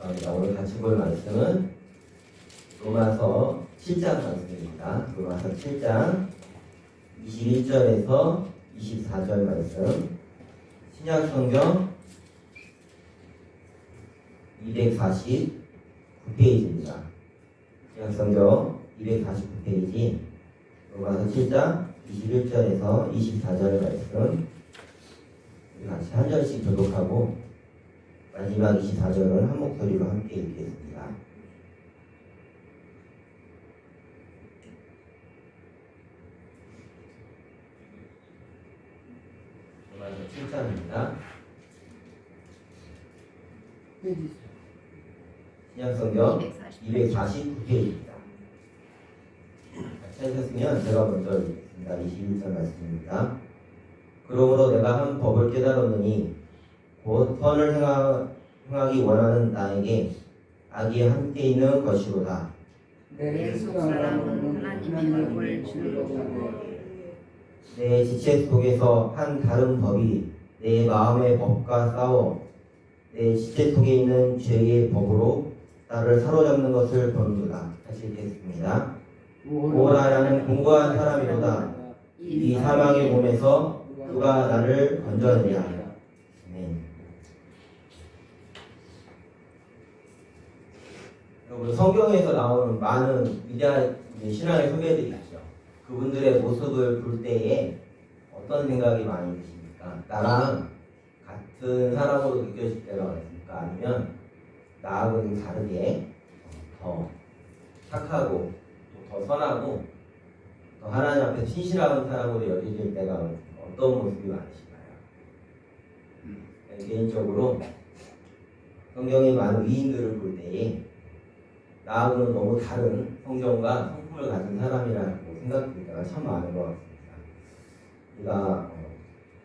오늘 같이 볼 말씀은 로마서 7장 말씀입니다. 로마서 7장 21절에서 24절 말씀. 신약성경 249페이지입니다. 신약성경 249페이지 로마서 7장 21절에서 24절 말씀. 우리 같이 한 절씩 교독하고 마지막 24절을 한 목소리로 함께 읽겠습니다. 로마서 7장입니다. 신약성경 249페이지입니다. 같이 하셨으면 제가 먼저 읽겠습니다. 21절 말씀입니다. 그러므로 내가 한 법을 깨달았느니 곧 선을 행하기 원하는 나에게 악이 함께 있는 것이로다. 내 속사람은 하나님의 법을 주려고 내 지체 속에서 한 다른 법이 내 마음의 법과 싸워 내 지체 속에 있는 죄의 법으로 나를 사로잡는 것을 보는도다. 다시 읽겠습니다. 오라라는 공고한 사람이로다. 이 사망의 몸에서 누가 나를 건져내랴. 여러분, 성경에서 나오는 많은 위대한 신앙의 후배들이 있죠. 그분들의 모습을 볼 때에 어떤 생각이 많이 드십니까? 나랑 같은 사람으로 느껴질 때가 있습니까? 아니면 나하고는 다르게 더 착하고 더 선하고 더 하나님 앞에 신실한 사람으로 여겨질 때가 어떤 모습이 많으신가요? 개인적으로 성경의 많은 위인들을 볼 때에 나하고는 너무 다른 성정과 성품을 가진 사람이라고 생각될 때가 참 많은 것 같습니다. 우리가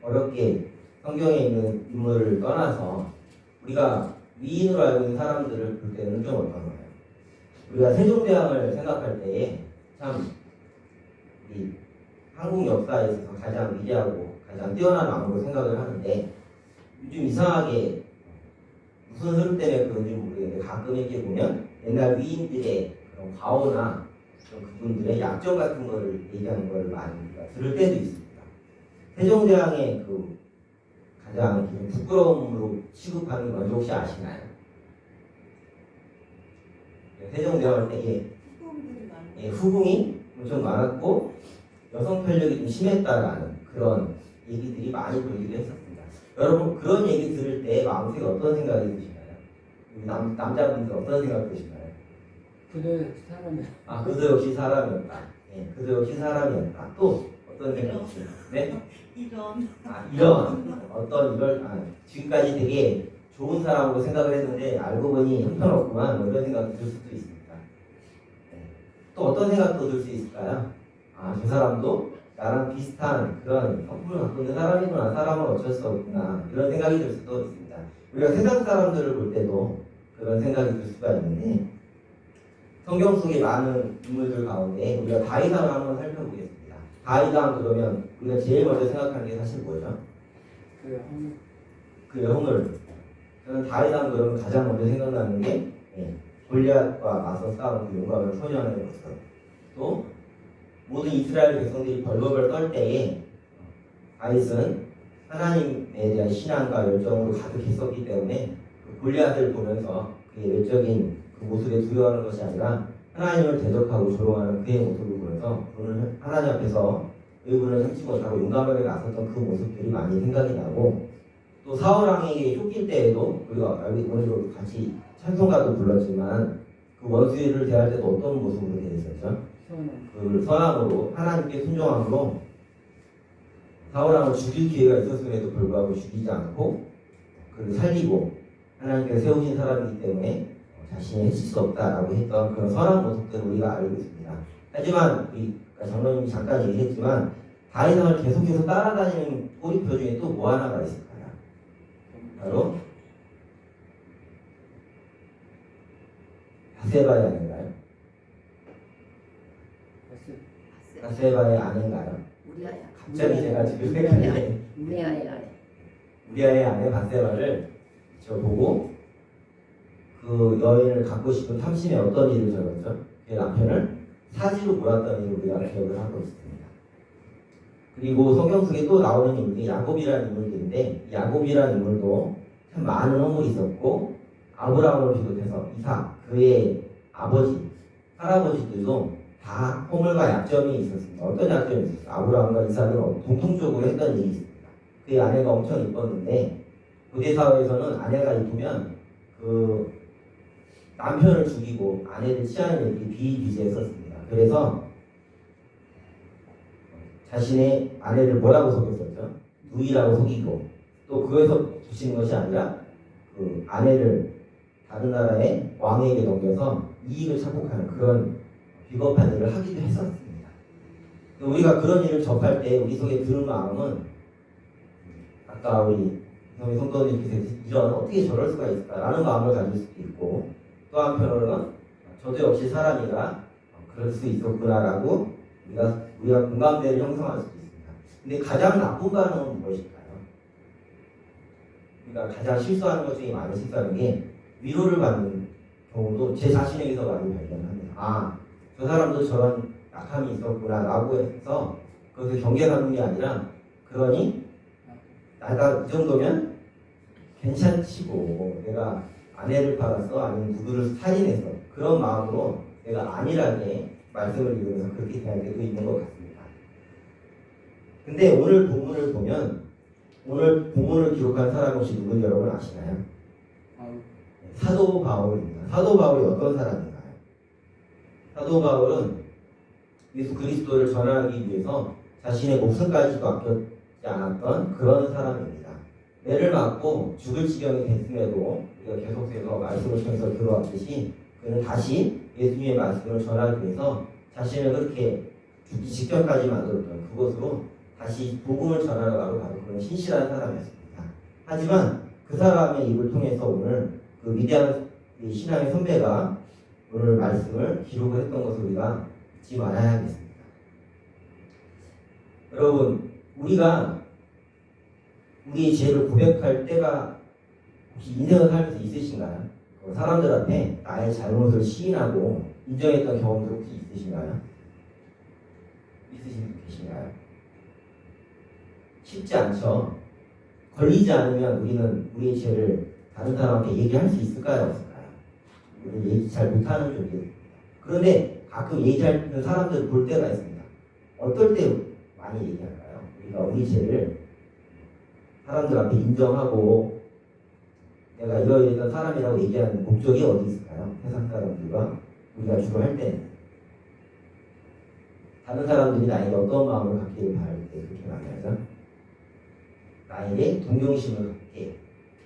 어렵게 성경에 있는 인물을 떠나서 우리가 위인으로 알고 있는 사람들을 볼 때는 좀 어떤가요? 우리가 세종대왕을 생각할 때에 참 이 한국 역사에 있어서 가장 위대하고 가장 뛰어난 왕으로 생각을 하는데 요즘 이상하게 무슨 흐름 때문에 그런지 모르겠는데 가끔 이렇게 보면 옛날 위인들의 그런 과오나 그런 그분들의 약점 같은 거를 얘기하는 걸 많이 들을 때도 있습니다. 세종대왕의 그 가장 부끄러움으로 취급하는 건 혹시 아시나요? 세종대왕 때 후궁이 엄청 많았고 여성 편력이 좀 심했다라는 그런 얘기들이 많이 돌기도 했었습니다. 여러분, 그런 얘기 들을 때 마음속에 어떤 생각이 드시나요? 남자분들 어떤 생각 드시나요? 그도 사람이야. 그도 역시 사람이었다. 그도 역시 사람이었다. 또 어떤 생각 드시나요? 네? 이런 어떤 지금까지 되게 좋은 사람으로 생각을 했는데 알고 보니 형편없구만, 이런 생각이 들 수도 있습니다. 또 어떤 생각도 들 수 있을까요? 저 사람도 나랑 비슷한 그런 성품을 갖고 있는 사람이구나, 사람은 어쩔 수 없구나, 이런 생각이 들 수도 있습니다. 우리가 세상 사람들을 볼 때도 그런 생각이 들 수가 있는데, 성경 속의 많은 인물들 가운데 우리가 다윗왕을 한번 살펴보겠습니다. 다윗왕 그러면 우리가 제일 먼저 생각하는 게 사실 뭐죠? 그 형을. 저는 다윗왕 그러면 가장 먼저 생각나는 게 골리앗과 맞서 싸운 그 용감한 소년의 모습. 또 모든 이스라엘 백성들이 벌벌벌 떨 때에 다윗은 하나님에 대한 신앙과 열정으로 가득했었기 때문에 그 골리앗을 보면서 그의 외적인 그 모습에 두려워하는 것이 아니라 하나님을 대적하고 조롱하는 그의 모습을 보면서 그는 하나님 앞에서 의문을 삼지 못하고 용감하게 나섰던 그 모습들이 많이 생각이 나고, 또 사울왕에게 쫓길 때에도 우리가 오늘 같이 찬송가도 불렀지만 그 원수를 대할 때도 어떤 모습으로 대했었죠? 그 선함으로, 하나님께 순종함으로 사울왕을 죽일 기회가 있었음에도 불구하고 죽이지 않고 그를 살리고 하나님께서 세우신 사람이기 때문에 자신이 해칠 수 없다라고 했던 그런 선한 모습들을 우리가 알고 있습니다. 하지만 장로님이 잠깐 얘기했지만 다윗왕을 계속해서 따라다니는 꼬리표 중에 또 뭐 하나가 있을까요? 바로 바세바의 아내인가요? 바세바의 아내인가요? 갑자기 제가 지금 생각했는데 우리아의 아내. 우리아의 아내 바세바를 저 보고 그 여인을 갖고 싶은 탐심에 어떤 일을 저렸죠? 그 남편을 사지로 몰았다는 일을 우리가 기억을 하고 있습니다. 그리고 성경 속에 또 나오는 인물이 야곱이라는 인물들인데, 야곱이라는 인물도 참 많은 허물이 있었고, 아브라함을 비롯해서 이삭, 그의 아버지, 할아버지들도 다 허물과 약점이 있었습니다. 어떤 약점이 있었어요? 아브라함과 이삭은 공통적으로 했던 일이 있습니다. 그의 아내가 엄청 이뻤는데, 고대 사회에서는 아내가 이쁘면 그 남편을 죽이고 아내를 취하는 일이 비일비재했었습니다. 그래서 자신의 아내를 뭐라고 속였었죠? 누이라고 속이고, 또 그거에서 두시는 것이 아니라 그 아내를 다른 나라의 왕에게 넘겨서 이익을 착복하는 그런 비겁한 일을 하기도 했었습니다. 우리가 그런 일을 접할 때 우리 속에 드는 마음은, 아까 우리 성도님께서 이런 어떻게 저럴 수가 있을까라는 마음을 가질 수도 있고, 또 한편으로는 저도 역시 사람이라 그럴 수 있었구나라고 우리가 공감대를 형성할 수도 있습니다. 근데 가장 나쁜 반응은 무엇일까요? 그러니까 가장 실수하는 것 중에 많은 실수하는 게 위로를 받는 경우도 제 자신에게서 많이 발견합니다. 아, 저 사람도 저런 약함이 있었구나라고 해서 그것을 경계하는 게 아니라, 그러니 나가 이 정도면 괜찮지고, 내가 아내를 팔았어 아니면 누구를 살인했어, 그런 마음으로 내가 안일하게 말씀을 읽으면서 그렇게 대할 때도 있는 것 같습니다. 근데 오늘 본문을 보면, 오늘 본문을 기록한 사람이 혹시 누군지 여러분 아시나요? 사도 바울입니다. 사도 바울이 어떤 사람인가요? 사도 바울은 예수 그리스도를 전하기 위해서 자신의 목숨까지도 아꼈지 않았던 그런 사람입니다. 매를 맞고 죽을 지경이 됐음에도 우리가 계속해서 말씀을 통해서 들어왔듯이, 그는 다시 예수님의 말씀을 전하기 위해서 자신을 그렇게 죽기 직전까지 만들었던 그것으로 다시 복음을 전하러 바로 그런 신실한 사람이었습니다. 하지만 그 사람의 입을 통해서 오늘 그 위대한 신앙의 선배가 오늘 말씀을 기록을 했던 것을 우리가 잊지 말아야 하겠습니다. 여러분, 우리가 우리의 죄를 고백할 때가 혹시 인생을 살면서 있으신가요? 사람들 앞에 나의 잘못을 시인하고 인정했던 경험도 혹시 있으신가요? 있으신 분 계신가요? 쉽지 않죠. 걸리지 않으면 우리는 우리의 죄를 다른 사람한테 얘기할 수 있을까요? 없을까요? 우리는 얘기 잘 못하는 쪽이에요. 그런데 가끔 얘기하는 사람들 볼 때가 있습니다. 어떨 때 많이 얘기할까요? 우리가 우리 죄를 사람들 앞에 인정하고 내가 이러이러한 사람이라고 얘기하는 목적이 어디 있을까요? 세상 사람들과 우리가 주로 할 때는 다른 사람들이 나에게 어떤 마음을 갖기를 바랄 때 그렇게 말하죠. 나에게 동정심을 갖게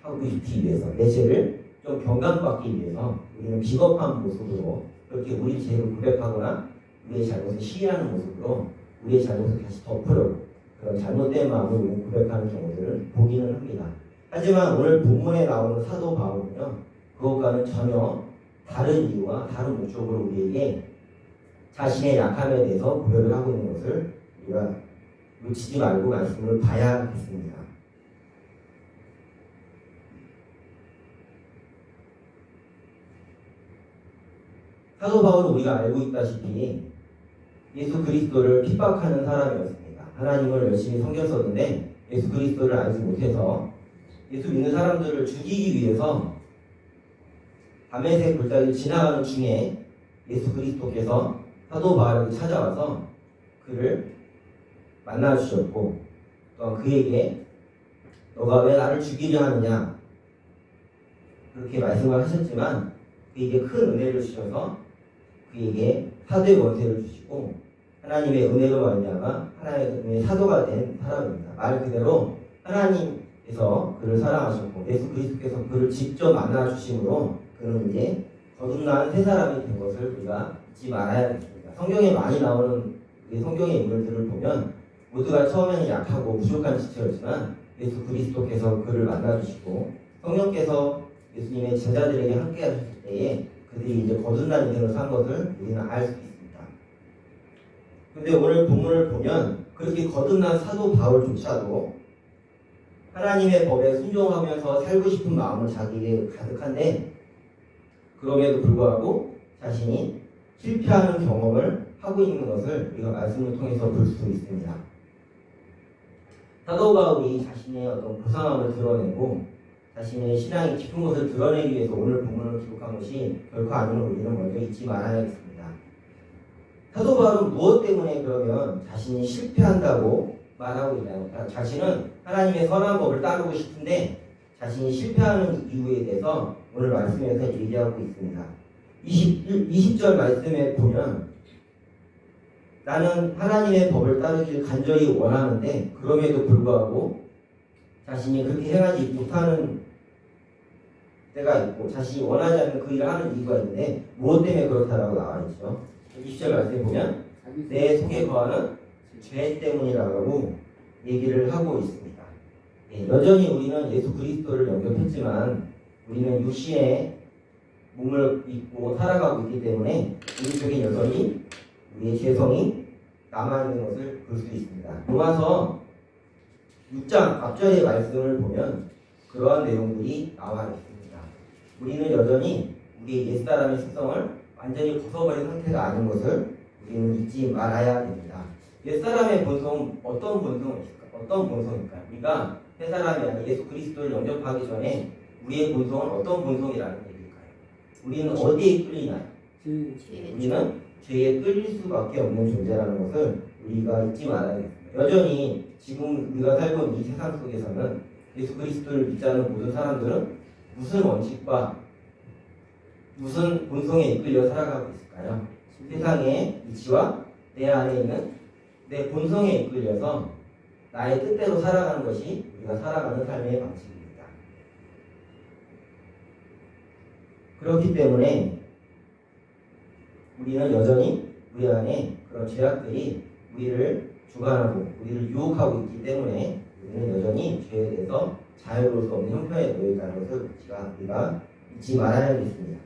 하고 싶기 위해서, 내 죄를 좀 경감받기 위해서 우리는 비겁한 모습으로 그렇게 우리 죄를 고백하거나 우리의 잘못을 시인하는 모습으로 우리의 잘못을 다시 덮으려고 그런 잘못된 마음을 우리는 고백하는 경우들을 보기는 합니다. 하지만 오늘 본문에 나오는 사도 바울은요, 그것과는 전혀 다른 이유와 다른 목적으로 우리에게 자신의 약함에 대해서 고백을 하고 있는 것을 우리가 놓치지 말고 말씀을 봐야 하겠습니다. 사도 바울은 우리가 알고 있다시피 예수 그리스도를 핍박하는 사람이었습니다. 하나님을 열심히 섬겼었는데 예수 그리스도를 알지 못해서 예수 믿는 사람들을 죽이기 위해서 다메섹 골짜기를 지나가는 중에 예수 그리스도께서 사도 바울에게 찾아와서 그를 만나 주셨고, 또 그에게 너가 왜 나를 죽이려 하느냐 그렇게 말씀을 하셨지만 그에게 큰 은혜를 주셔서 그에게 사도의 권세를 주시고 하나님의 은혜로 말미암아 하나님의 사도가 된 사람입니다. 말 그대로 하나님께서 그를 사랑하셨고 예수 그리스도께서 그를 직접 만나 주심으로 그는 이제 거듭난 새 사람이 된 것을 우리가 잊지 말아야겠습니다. 성경에 많이 나오는 우리 성경의 인물들을 보면 모두가 처음에는 약하고 부족한 지체였지만 예수 그리스도께서 그를 만나 주시고 성령께서 예수님의 제자들에게 함께 하셨을 때에 그들이 이제 거듭난 인생을 산 것을 우리는 알 수 있습니다. 근데 오늘 본문을 보면 그렇게 거듭난 사도 바울조차도 하나님의 법에 순종하면서 살고 싶은 마음은 자기에게 가득한데 그럼에도 불구하고 자신이 실패하는 경험을 하고 있는 것을 우리가 말씀을 통해서 볼 수 있습니다. 사도 바울이 자신의 어떤 고상함을 드러내고 자신의 신앙이 깊은 것을 드러내기 위해서 오늘 본문을 기록한 것이 결코 아님을 우리는 먼저 잊지 말아야겠습니다. 사도 바울은 무엇 때문에 그러면 자신이 실패한다고 말하고 있나요? 자신은 하나님의 선한 법을 따르고 싶은데 자신이 실패하는 이유에 대해서 오늘 말씀에서 얘기하고 있습니다. 20절 말씀에 보면 나는 하나님의 법을 따르길 간절히 원하는데 그럼에도 불구하고 자신이 그렇게 행하지 못하는 때가 있고 자신이 원하지 않는 그 일을 하는 이유가 있는데 무엇 때문에 그렇다라고 나와 있죠. 20절 말씀에 보면 내 속에 거하는 죄 때문이라고 얘기를 하고 있습니다. 여전히 우리는 예수 그리스도를 영접했지만 우리는 육신의 몸을 입고 살아가고 있기 때문에 우리 속에 여전히 우리의 죄성이 남아있는 것을 볼 수 있습니다. 로마서 6장 앞절의 말씀을 보면 그러한 내용들이 나와 있습니다. 우리는 여전히 우리의 옛사람의 습성을 완전히 벗어버린 상태가 아닌 것을 우리는 잊지 말아야 됩니다. 옛사람의 본성은 어떤 본성일까요? 우리가 새 사람이 아닌 예수 그리스도를 영접하기 전에 우리의 본성은 어떤 본성이라는 얘기일까요? 우리는 어디에 끌리나요? 우리는 죄에 끌릴 수밖에 없는 존재라는 것을 우리가 잊지 말아야겠습니다. 여전히 지금 우리가 살고 있는 이 세상 속에서는 예수 그리스도를 믿지 않는 모든 사람들은 무슨 원칙과 무슨 본성에 이끌려 살아가고 있을까요? 세상의 이치와 내 안에 있는 내 본성에 이끌려서 나의 뜻대로 살아가는 것이 우리가 살아가는 삶의 방식입니다. 그렇기 때문에 우리는 여전히 우리 안에 그런 죄악들이 우리를 주관하고 우리를 유혹하고 있기 때문에 우리는 여전히 죄에 대해서 자유로울 수 없는 형편에 놓여 있다는 것을 우리가 잊지 말아야겠습니다.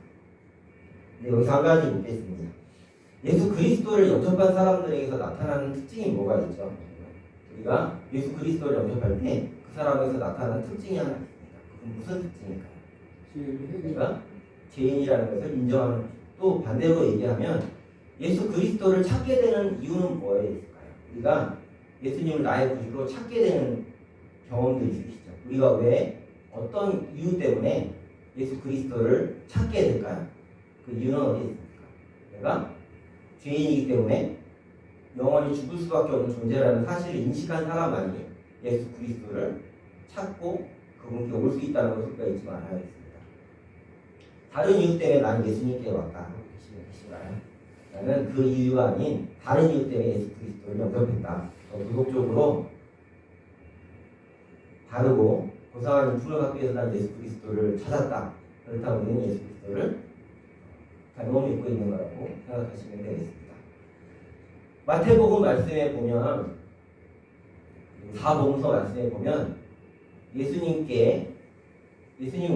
근데 여기서 한 가지 묻겠습니다. 예수 그리스도를 영접한 사람들에게서 나타나는 특징이 뭐가 있죠? 우리가 예수 그리스도를 영접할 때 그 사람에서 나타나는 특징이 하나 있습니다. 그건 무슨 특징일까요? 우리가 죄인이라는 것을 인정하는 것입니다. 또 반대로 얘기하면 예수 그리스도를 찾게 되는 이유는 뭐에 있을까요? 우리가 예수님을 나의 구주로 찾게 되는 경험들이 있으시죠. 우리가 왜 어떤 이유 때문에 예수 그리스도를 찾게 될까요? 그 이유는 어디에 있습니까? 내가 죄인이기 때문에 영원히 죽을 수밖에 없는 존재라는 사실을 인식한 사람만이 예수 그리스도를 찾고 그분께 올 수 있다는 것을 우리가 잊지 말아야겠습니다. 다른 이유 때문에 나는 예수님께 왔다 하고 계신가요? 나는 그 이유가 아닌 다른 이유 때문에 예수 그리스도를 영접했다. 도덕적으로 바르고 고상한 인품을 갖기 위해서 나는 예수 그리스도를 찾았다. 그렇다고 우리는 예수 그리스도를 잘못 믿고 있는 거라고 생각하시면 되겠습니다. 마태복음 말씀에 보면 사복음서 말씀에 보면 예수님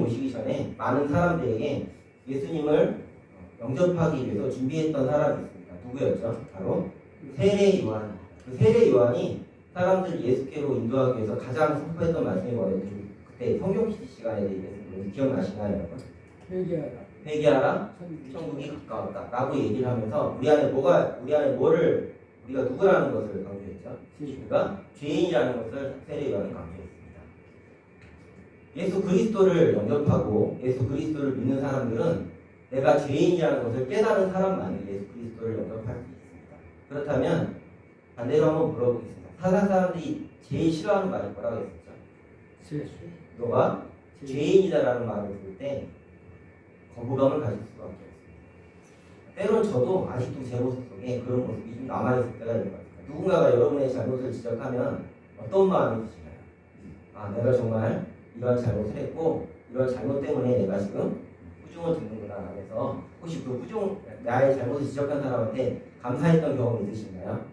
오시기 전에 많은 사람들에게 예수님을 영접하기 위해서 준비했던 사람이 있습니다. 누구였죠? 바로 세례 요한. 그 세례 요한이 사람들 예수께로 인도하기 위해서 가장 선포했던 말씀이 뭐였는지 그때 성경 시간에 대해서 기억나시나요, 여러분? 회개하라. 천국이 가까웠다. 라고 얘기를 하면서 우리 안에 뭐를 우리가 누구라는 것을 강조했죠. 우리가 죄인이라는 것을 세례 요한이 강조했습니다. 예수 그리스도를 영접하고 예수 그리스도를 믿는 사람들은 내가 죄인이라는 것을 깨달은 사람만이 예수 그리스도를 영접할 수 있습니다. 그렇다면 반대로 한번 물어보겠습니다. 세상 사람들이 제일 싫어하는 말이 뭐라고 했었죠? 너가 죄인이다라는 말을 들을 때 거부감을 가질 수밖에 없습니다. 때론 저도 아직도 제 모습 속에 그런 모습이 좀 남아있을 때가 있는 것 같아요. 누군가가 여러분의 잘못을 지적하면 어떤 마음이 드시나요? 아, 내가 정말 이런 잘못을 했고 이런 잘못 때문에 내가 지금 꾸중을 듣는구나 하면서 혹시 그 나의 잘못을 지적한 사람한테 감사했던 경험이 있으신가요?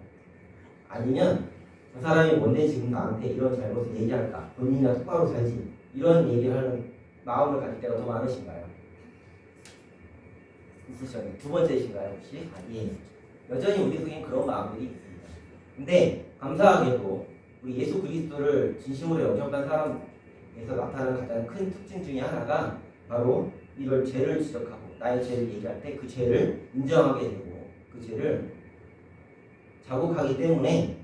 아니면 그 사람이 뭔데 지금 나한테 이런 잘못을 얘기할까? 본인이나 똑바로 살지 이런 얘기를 하는 마음을 가질 때가 더 많으신가요? 있으셨나요? 두 번째이신가요 혹시? 아니에요. 여전히 우리 속에 그런 마음들이 있습니다. 근데 감사하게도 우리 예수 그리스도를 진심으로 영접한 사람에서 나타나는 가장 큰 특징 중에 하나가 바로 이걸 죄를 지적하고 나의 죄를 얘기할 때 그 죄를 인정하게 되고 그 죄를 자복하기 때문에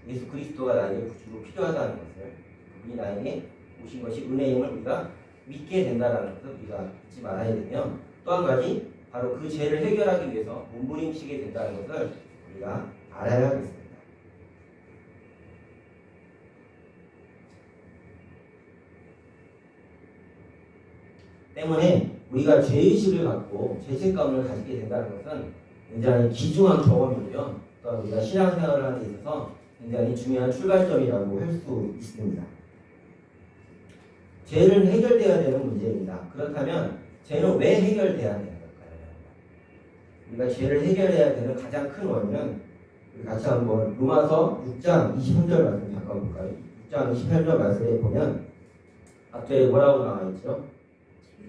예수 그리스도가 나에게 구주로 필요하다는 것을, 그분이 나에게 오신 것이 은혜임을 우리가 믿게 된다는 것을 우리가 잊지 말아야 되며, 또 한 가지 바로 그 죄를 해결하기 위해서 몸부림치게 된다는 것을 우리가 알아야 하겠습니다. 때문에 우리가 죄의식을 갖고 죄책감을 가지게 된다는 것은 굉장히 귀중한 경험이고요. 또 우리가 신앙생활을 하는 데 있어서 굉장히 중요한 출발점이라고 할 수 있습니다. 죄는 해결돼야 되는 문제입니다. 그렇다면 죄는 왜 해결돼야 되는 걸까요? 우리가 죄를 해결해야 되는 가장 큰 원인은, 우리 같이 한번 로마서 6장 23절 말씀 잠깐 볼까요? 6장 28절 말씀에 보면 앞절에 뭐라고 나와 있죠?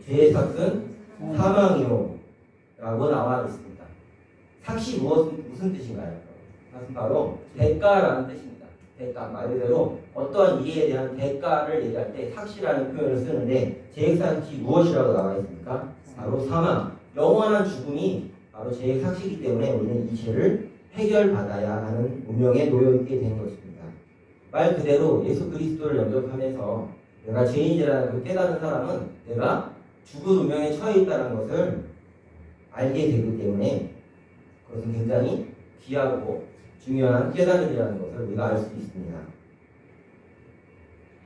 죄의 삭은 사망이요 라고 나와 있습니다. 삭이 무슨 뜻인가요? 삭은 바로 대가라는 뜻입니다. 대가, 말 그대로 어떠한 일에 대한 대가를 얘기할 때 삭이라는 표현을 쓰는데, 죄의 삭이 무엇이라고 나와 있습니까? 바로 사망, 영원한 죽음이 바로 죄의 삭이기 때문에 우리는 이 죄를 해결받아야 하는 운명에 놓여있게 되는 것입니다. 말 그대로 예수 그리스도를 영접하면서 내가 죄인이라는 걸 깨닫는 사람은 내가 죽을 운명에 처해 있다는 것을 알게 되기 때문에 그것은 굉장히 귀하고 중요한 깨달음이라는 것을 우리가 알 수 있습니다.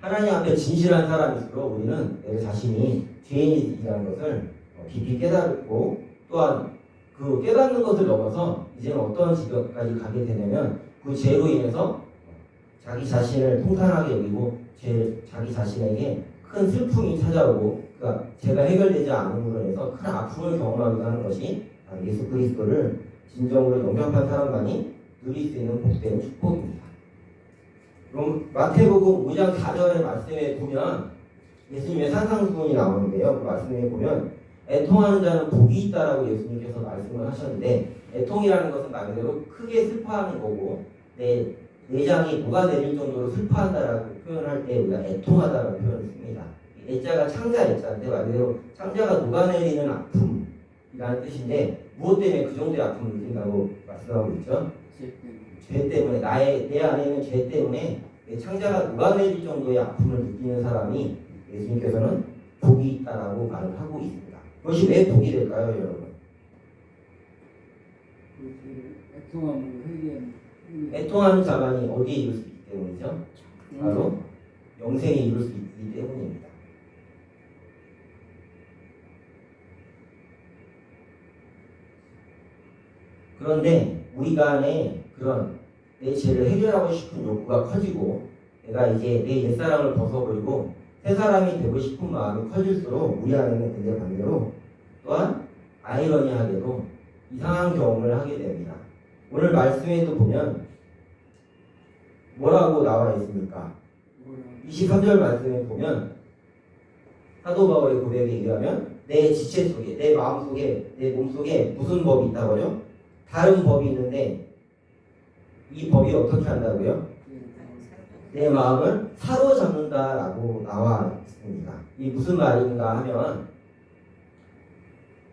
하나님 앞에 진실한 사람일수록 우리는 내 자신이 죄인이라는 것을 깊이 깨닫고, 또한 그 깨닫는 것을 넘어서 이제는 어떤 지경까지 가게 되냐면 그 죄로 인해서 자기 자신을 통탄하게 여기고 자기 자신에게 큰 슬픔이 찾아오고, 그러니까 죄가 해결되지 않음으로 인해서 큰 아픔을 경험하기도 하는 것이 예수 그리스도를 진정으로 영접한 사람만이 누릴 수 있는 복된 축복입니다. 그럼 마태복음 5장 4절의 말씀에 보면 예수님의 산상수훈이 나오는데요. 그 말씀에 보면 애통하는 자는 복이 있다라고 예수님께서 말씀을 하셨는데, 애통이라는 것은 말 그대로 크게 슬퍼하는 거고, 내 내장이 녹아내릴 정도로 슬퍼한다라고 표현할 때 우리가 애통하다라고 표현을 씁니다. 애자가 창자 애자인데 말 그대로 창자가 녹아내리는 아픔이라는 뜻인데, 무엇 때문에 그 정도의 아픔을 느낀다고 말씀하고 있죠? 죄 때문에, 내 안에 있는 죄 때문에 내 창자가 녹아내릴 정도의 아픔을 느끼는 사람이 예수님께서는 복이 있다라고 말을 하고 있습니다. 그것이 왜 복이 될까요, 여러분? 애통하는 자만이 어디에 이룰 수 있기 때문이죠? 바로 영생에 이룰 수 있기 때문입니다. 그런데 우리가 안에 그런 내 죄를 해결하고 싶은 욕구가 커지고, 내가 이제 내 옛사람을 벗어버리고 새 사람이 되고 싶은 마음이 커질수록 우리 안에는 근데 반대로 또한 아이러니하게도 이상한 경험을 하게 됩니다. 오늘 말씀에도 보면 뭐라고 나와 있습니까? 23절 말씀에 보면 사도 바울의 고백에 의하면 내 지체 속에, 내 마음 속에, 내 몸 속에 무슨 법이 있다고요? 다른 법이 있는데 이 법이 어떻게 한다고요? 내 마음을 사로잡는다라고 나와 있습니다. 이게 무슨 말인가 하면,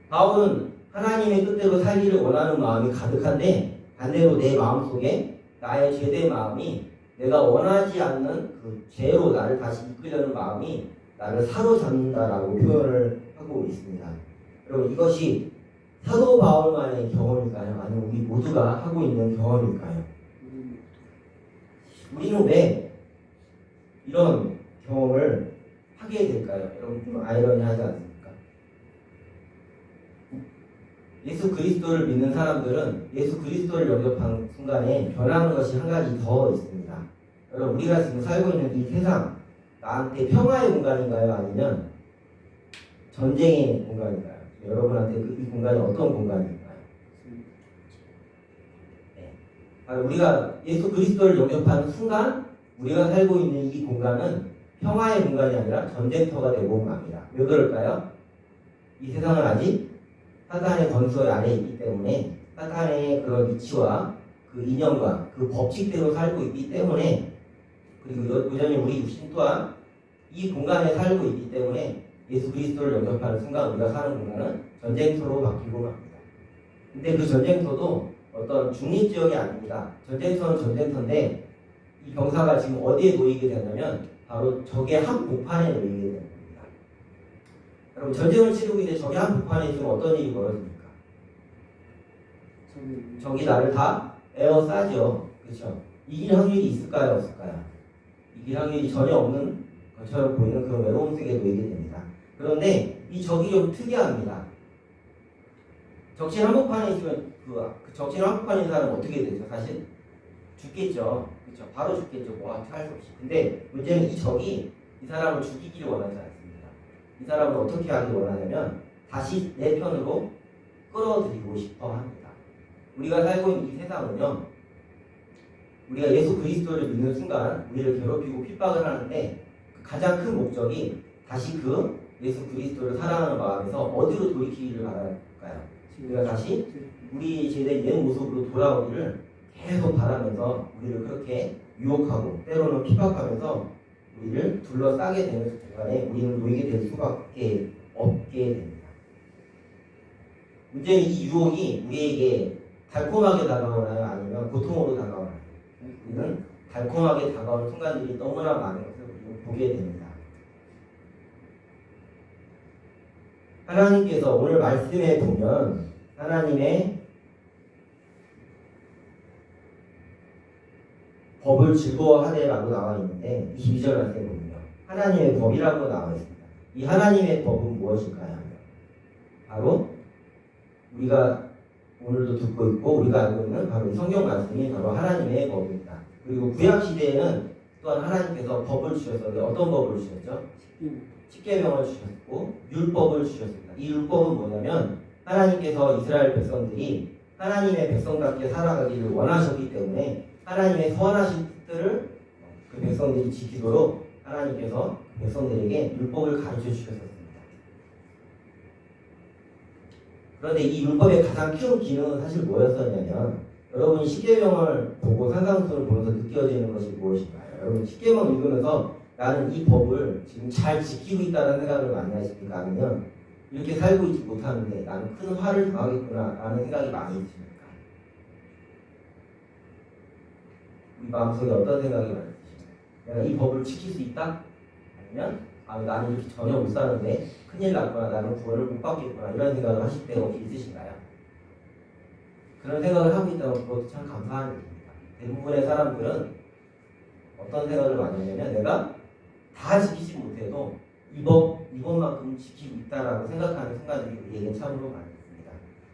바울은 하나님의 뜻대로 살기를 원하는 마음이 가득한데, 반대로 내 마음 속에 나의 죄된 마음이, 내가 원하지 않는 그 죄로 나를 다시 이끌려는 마음이 나를 사로잡는다라고 표현을 하고 있습니다. 여러분, 이것이 사도 바울만의 경험일까요? 아니면 우리 모두가 하고 있는 경험일까요? 우리는 왜 이런 경험을 하게 될까요? 여러분, 좀 아이러니하지 않습니까? 예수 그리스도를 믿는 사람들은 예수 그리스도를 영접한 순간에 변하는 것이 한 가지 더 있습니다. 여러분, 우리가 지금 살고 있는 이 세상, 나한테 평화의 공간인가요? 아니면 전쟁의 공간인가요? 여러분한테 이 공간이 어떤 공간일까요? 네. 우리가 예수 그리스도를 영접하는 순간 우리가 살고 있는 이 공간은 평화의 공간이 아니라 전쟁터가 되고 맙니다. 왜 그럴까요? 이 세상은 아직 사탄의 건설 아래에 있기 때문에, 사탄의 그런 위치와 그 이념과 그 법칙대로 살고 있기 때문에, 그리고 여전히 우리 육신 또한 이 공간에 살고 있기 때문에 예수 그리스도를 영접하는 순간 우리가 사는 공간은 전쟁터로 바뀌고 맙니다. 근데 그 전쟁터도 어떤 중립지역이 아닙니다. 전쟁터는 전쟁터인데 이 병사가 지금 어디에 놓이게 되냐면 바로 적의 한복판에 놓이게 됩니다. 여러분 전쟁을 치르고 있는데 적의 한복판에 있으면 어떤 일이 벌어집니까? 적이 나를 다 에워싸죠. 그렇죠? 이길 확률이 있을까요? 없을까요? 이길 확률이 전혀 없는 것처럼 보이는 그런 외로움 속에 놓이게 됩니다. 그런데 이 적이 좀 특이합니다. 적진 한복판에 있으면 그 적진 한복판에 있는 사람은 어떻게 되죠? 사실 죽겠죠. 그렇죠? 바로 죽겠죠. 뭐 할 수 없이. 근데 문제는 이 적이 이 사람을 죽이기를 원하지 않습니다. 이 사람을 어떻게 하기 원하냐면 다시 내 편으로 끌어들이고 싶어 합니다. 우리가 살고 있는 이 세상은요, 우리가 예수 그리스도를 믿는 순간 우리를 괴롭히고 핍박을 하는데 가장 큰 목적이 다시 그 예수 그리스도를 사랑하는 마음에서 어디로 돌이키기를 바랄까요? 우리가 다시 우리 제대 옛 모습으로 돌아오기를 계속 바라면서 우리를 그렇게 유혹하고 때로는 핍박하면서 우리를 둘러싸게 되는 순간에 우리는 놓이게 될 수밖에 없게 됩니다. 문제는 이 유혹이 우리에게 달콤하게 다가오나요? 아니면 고통으로 다가오나요? 우리는 달콤하게 다가오는 순간들이 너무나 많은 것을 우리는 보게 됩니다. 하나님께서 오늘 말씀에 보면 하나님의 법을 즐거워하되라고 나와 있는데 22절 말씀에 보면요, 하나님의 법이라고 나와 있습니다. 이 하나님의 법은 무엇일까요? 바로 우리가 오늘도 듣고 있고 우리가 알고 있는 바로 성경 말씀이 바로 하나님의 법입니다. 그리고 구약 시대에는 또한 하나님께서 법을 주셨었는데 어떤 법을 주셨죠? 십계명을 주셨고 율법을 주셨습니다. 이 율법은 뭐냐면 하나님께서 이스라엘 백성들이 하나님의 백성답게 살아가기를 원하셨기 때문에 하나님의 선하신 뜻들을 그 백성들이 지키도록 하나님께서 백성들에게 율법을 가르쳐 주셨습니다. 그런데 이 율법의 가장 큰 기능은 사실 뭐였었냐면, 여러분이 십계명을 보고 산상수훈을 보면서 느껴지는 것이 무엇인가요? 여러분 십계명 읽으면서 나는 이 법을 지금 잘 지키고 있다는 생각을 많이 하십니까? 아니면 이렇게 살고 있지 못하는데 나는 큰 화를 당하겠구나 라는 생각이 많이 드십니까? 우리 마음속에 어떤 생각이 많이 드십니까? 내가 이 법을 지킬 수 있다? 아니면 나는 이렇게 전혀 못 사는데 큰일 났구나, 나는 구원을 못 받겠구나, 이런 생각을 하실 때가 혹시 있으신가요? 그런 생각을 하고 있다면 그것도 참 감사한 일입니다. 대부분의 사람들은 어떤 생각을 많이 하냐면 내가 다 지키지 못해도 이것만큼 지키고 있다라고 생각하는 순간들이 우리에게 참으로 많이 있습니다.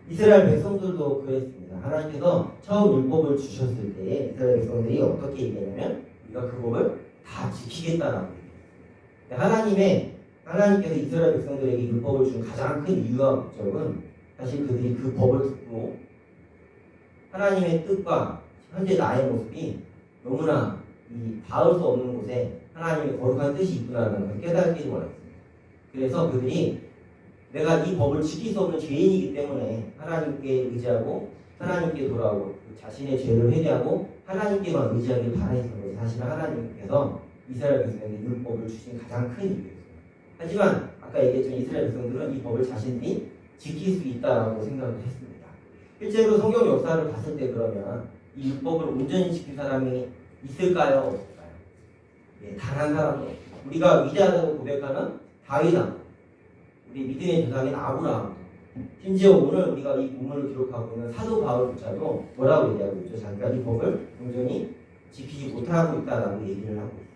이스라엘 백성들도 그랬습니다. 하나님께서 처음 율법을 주셨을 때 이스라엘 백성들이 어떻게 얘기했냐면 우리가 그 법을 다 지키겠다라고 얘기했습니다. 하나님께서 이스라엘 백성들에게 율법을 준 가장 큰 이유와 목적은 사실 그들이 그 법을 듣고 하나님의 뜻과 현재 나의 모습이 너무나 닿을 수 없는 곳에 하나님의 거룩한 뜻이 있구나라는 걸 깨닫기를 원했습니다. 그래서 그들이 내가 이 법을 지킬 수 없는 죄인이기 때문에 하나님께 의지하고 하나님께 돌아오고 자신의 죄를 회개하고 하나님께만 의지하길 바라했던 것이 사실은 하나님께서 이스라엘 백성에게 율법을 주신 가장 큰 이유였습니다. 하지만 아까 얘기했지만 이스라엘 백성들은 이 법을 자신들이 지킬 수 있다라고 생각을 했습니다. 실제로 성경 역사를 봤을 때 그러면 이 율법을 온전히 지킨 사람이 있을까요? 없을까요? 예, 단 한 사람도 없습니다. 우리가 위대하다고 고백하는 다윗왕, 우리 믿음의 조상인 아브라함, 심지어 오늘 우리가 이 본문을 기록하고 있는 사도 바울조차도 뭐라고 얘기하고 있죠? 자기가 이 법을 온전히 지키지 못하고 있다라고 얘기를 하고 있습니다.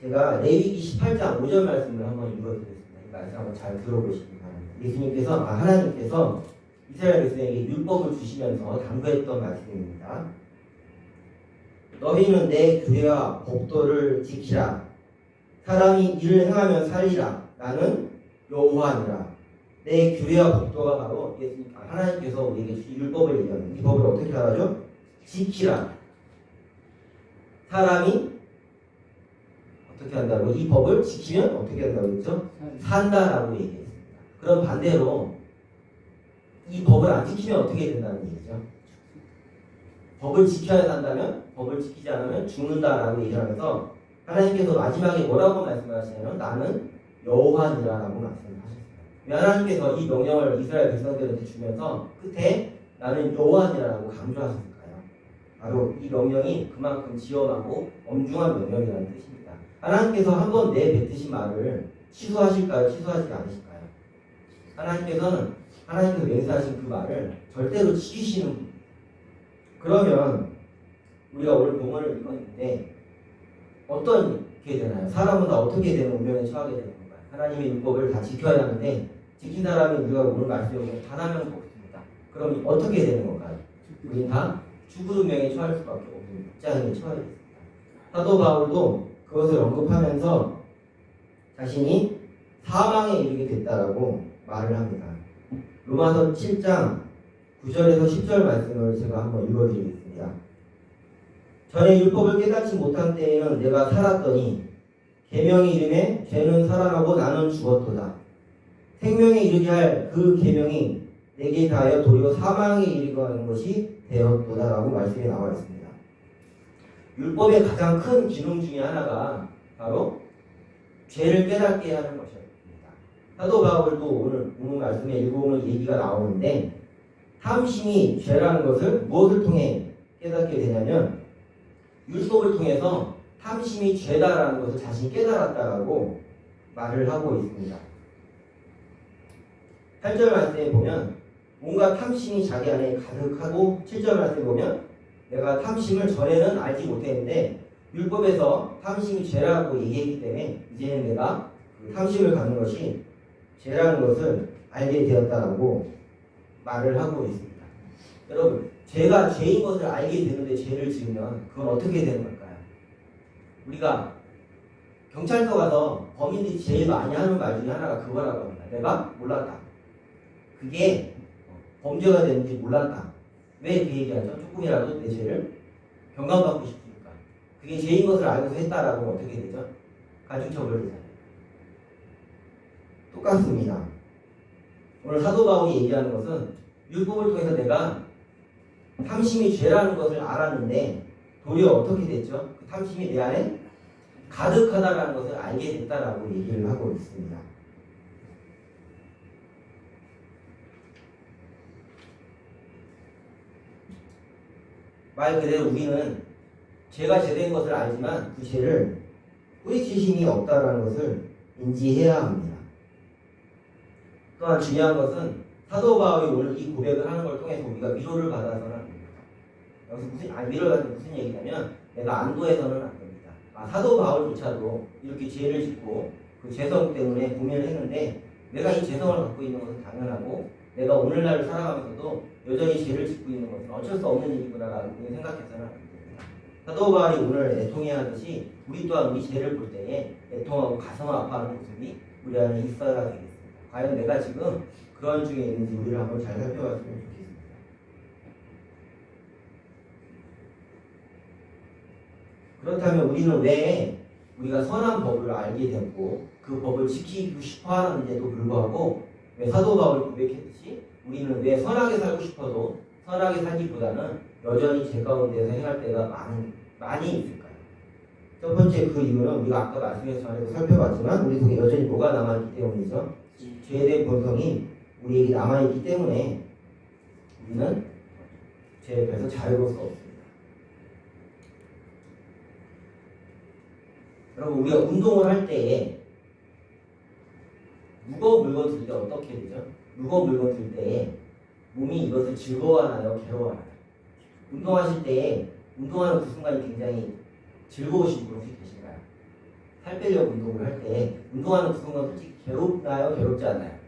제가 레위기 18장 5절 말씀을 한번 읽어드리겠습니다. 이 말씀 한번 잘 들어보시기 바랍니다. 하나님께서 이스라엘 백성에게 율법을 주시면서 당부했던 말씀입니다. 너희는 내 규례와 법도를 지키라. 사람이 이를 행하면 살리라. 나는 여호와니라. 내 규례와 법도가 바로 하나님께서 우리에게 주신 율법을 얘기하는, 이 법을 어떻게 하라죠? 지키라. 사람이 어떻게 한다고? 이 법을 지키면 어떻게 한다고 했죠? 산다라고 얘기했습니다. 그럼 반대로 이 법을 안 지키면 어떻게 된다는 얘기죠? 법을 지켜야 산다면, 법을 지키지 않으면 죽는다라고 얘기하면서 하나님께서 마지막에 뭐라고 말씀하시냐면 나는 여호와니라라고 말씀하셨어요. 왜 하나님께서 이 명령을 이스라엘 백성들한테 주면서 끝에 나는 여호와니라라고 강조하셨을까요? 바로 이 명령이 그만큼 지엄하고 엄중한 명령이라는 뜻입니다. 하나님께서 한번 내뱉으신 말을 취소하실까요? 취소하지 않으실까요? 하나님께서 맹세하신 그 말을 절대로 지키시는 분. 그러면 우리가 오늘 본문을 읽었는데 어떻게 되나요? 사람은 다 어떻게 되는 운명에 처하게 되는 건가요? 하나님의 율법을 다 지켜야 하는데 지킨 사람이 우리가 오늘 말씀에 보면 단 한 명도 없습니다. 그럼 어떻게 되는 건가요? 우리는 다 죽은 운명에 처할 수밖에 없는 입장에 처해 있습니다. 사도 바울도 그것을 언급하면서 자신이 사망에 이르게 됐다라고 말을 합니다. 로마서 7장 9절에서 10절 말씀을 제가 한번 읽어드리겠습니다. 전에 율법을 깨닫지 못한 때에는 내가 살았더니 계명이 이름에 죄는 살아나고 나는 죽었도다. 생명에 이르게 할 그 계명이 내게 다하여 도리어 사망에 이르게 하는 것이 되었도다라고 말씀이 나와 있습니다. 율법의 가장 큰 기능 중에 하나가 바로 죄를 깨닫게 하는 것이었습니다. 사도 바울도 오늘 본문 말씀에 읽어보면 얘기가 나오는데 탐심이 죄라는 것을 무엇을 통해 깨닫게 되냐면 율법을 통해서 탐심이 죄다라는 것을 자신이 깨달았다라고 말을 하고 있습니다. 8절 말씀에 보면 뭔가 탐심이 자기 안에 가득하고 7절 말씀에 보면 내가 탐심을 전에는 알지 못했는데 율법에서 탐심이 죄라고 얘기했기 때문에 이제는 내가 그 탐심을 갖는 것이 죄라는 것을 알게 되었다라고 말을 하고 있습니다. 여러분, 죄가 죄인 것을 알게 되는데 죄를 지으면 그건 어떻게 되는 걸까요? 우리가 경찰서 가서 범인들이 제일 많이 하는 말 중에 하나가 그거라고 합니다. 내가 몰랐다. 그게 범죄가 되는지 몰랐다. 왜 그 얘기하죠? 조금이라도 내 죄를 경감받고 싶으니까. 그게 죄인 것을 알고서 했다라고 하면 어떻게 되죠? 가중처벌되잖아요. 똑같습니다. 오늘 사도 바울이 얘기하는 것은 율법을 통해서 내가 탐심이 죄라는 것을 알았는데 도리어 어떻게 됐죠? 그 탐심이 내 안에 가득하다라는 것을 알게 됐다라고 얘기를 하고 있습니다. 말 그대로 우리는 죄가 죄된 것을 알지만 그 죄를 뿌리치심이 없다라는 것을 인지해야 합니다. 또한 중요한 것은 사도 바울이 오늘 이 고백을 하는 걸 통해서 우리가 위로를 받아서는 안 됩니다. 여기서 위로를 받는 무슨 얘기냐면 내가 안도해서는 안 됩니다. 사도 바울조차도 이렇게 죄를 짓고 그 죄성 때문에 고민을 했는데 내가 이 죄성을 갖고 있는 것은 당연하고 내가 오늘날을 살아가면서도 여전히 죄를 짓고 있는 것은 어쩔 수 없는 일이구나라고 생각해서는 안 됩니다. 사도 바울이 오늘 애통해 하듯이 우리 또한 우리 죄를 볼 때에 애통하고 가슴 아파하는 모습이 우리 안에 있어야 되겠습니다. 과연 내가 지금 그런 중에 있는지 우리를 한번 잘 살펴봤으면 좋겠습니다. 그렇다면 우리는 왜 우리가 선한 법을 알게 되었고 그 법을 지키고 싶어 하는데도 불구하고 왜 사도 바울이 고백했듯이 우리는 왜 선하게 살고 싶어도 선하게 살기보다는 여전히 죄 가운데서 행할 때가 많이 있을까요? 첫 번째 그 이유는 우리가 아까 말씀에서 전에도 살펴봤지만 우리 속에 여전히 뭐가 남아있기 때문이죠. 죄에 대한 본성이 우리에게 남아있기 때문에 우리는 죄 옆에서 자유로울 수 없습니다. 여러분, 우리가 운동을 할 때에 무거운 물건 들 때 어떻게 되죠? 무거운 물건 들 때에 몸이 이것을 즐거워하나요? 괴로워하나요? 운동하실 때에 운동하는 그 순간이 굉장히 즐거우신 분 혹시 계신가요? 살 빼려고 운동을 할 때 운동하는 그 순간 솔직히 괴롭나요? 괴롭지 않나요?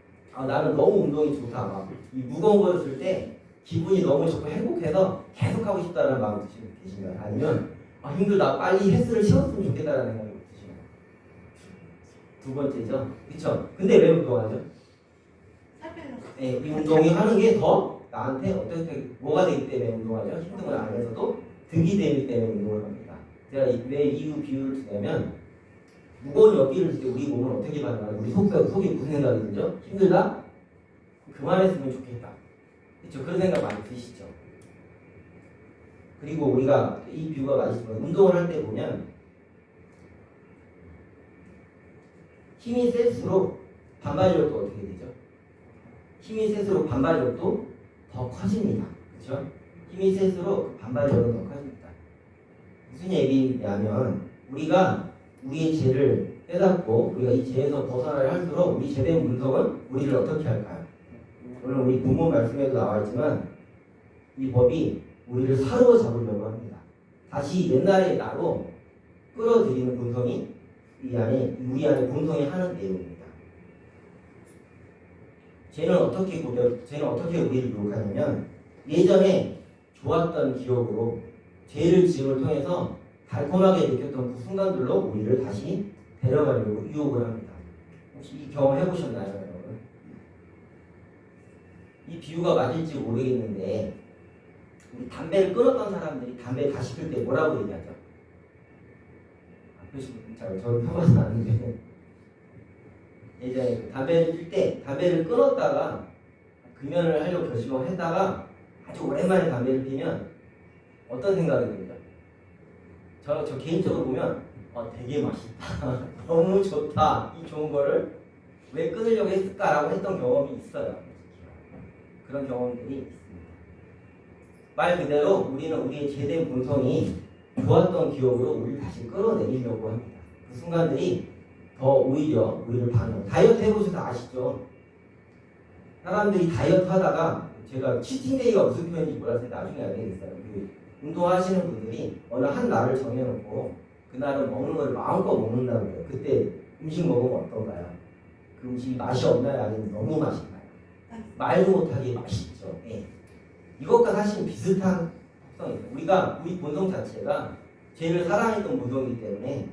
나는 너무 운동이 좋다. 이 무거운 걸 들 때 기분이 너무 좋고 행복해서 계속 하고 싶다는 마음이 계신가요? 아니면 힘들다. 빨리 헬스를 쉬었으면 좋겠다는 생각이 드시나요? 두 번째죠. 그쵸? 근데 왜 운동하죠? 네, 이 운동이 하는 게 더 나한테 어떻게 뭐가 되기 때문에 운동하죠? 힘든 걸 안에서도 득이 되기 때문에 운동을 합니다. 제가 왜 이유 비유를 드냐면 무거운 여기를 들 때 우리 몸은 어떻게 반응하나요? 우리 속에 무슨 생각이 들죠? 힘들다? 그만했으면 좋겠다. 그렇죠? 그런 생각 많이 드시죠? 그리고 우리가 이 비유가 맞으시면 운동을 할 때 보면 힘이 셀수록 반발력도 어떻게 되죠? 힘이 셀수록 반발력도 더 커집니다. 그렇죠? 힘이 셀수록 반발력은 더 커집니다. 무슨 얘기냐면 우리가 우리의 죄를 깨닫고 우리가 이 죄에서 벗어나려 할수록 우리 죄된 문성은 우리를 어떻게 할까요? 오늘 우리 본문 말씀에도 나와 있지만 이 법이 우리를 사로잡으려고 합니다. 다시 옛날의 나로 끌어들이는 본성이 우리 안에 본성이 하는 내용입니다. 죄는 어떻게 우리를 유혹하냐면 예전에 좋았던 기억으로 죄를 지음을 통해서 달콤하게 느꼈던 그 순간들로 우리를 다시 데려가려고 유혹을 합니다. 혹시 이 경험 해보셨나요, 여러분? 이 비유가 맞을지 모르겠는데 우리 담배를 끊었던 사람들이 담배 다시 필 때 뭐라고 얘기하죠? 저는 펴봐서 아는데 예전에 그 담배를 필 때 담배를 끊었다가 금연을 하려고 결심을 했다가 아주 오랜만에 담배를 피면 어떤 생각이 듭니까? 저 개인적으로 보면 되게 맛있다 너무 좋다 이 좋은 거를 왜 끊으려고 했을까라고 했던 경험이 있어요. 그런 경험들이 있습니다. 말 그대로 우리는 우리의 죄된 본성이 좋았던 기억으로 우리를 다시 끌어내리려고 합니다. 그 순간들이 더 오히려 우리를 방해. 다이어트 해보셔서 아시죠? 사람들이 다이어트 하다가 제가 치팅데이가 무슨 표현인지 몰랐을 때 나중에 알게 됐어요. 그 운동하시는 분들이 어느 한 날을 정해놓고 그날은 먹는 걸 마음껏 먹는다고 해요. 그때 음식 먹으면 어떤가요? 그 음식이 맛이 없나요? 아니면 너무 맛있나요? 말도 못하게 맛있죠. 예. 이것과 사실 비슷한 특성이 있어요. 우리 본성 자체가 죄를 사랑했던 본성이기 때문에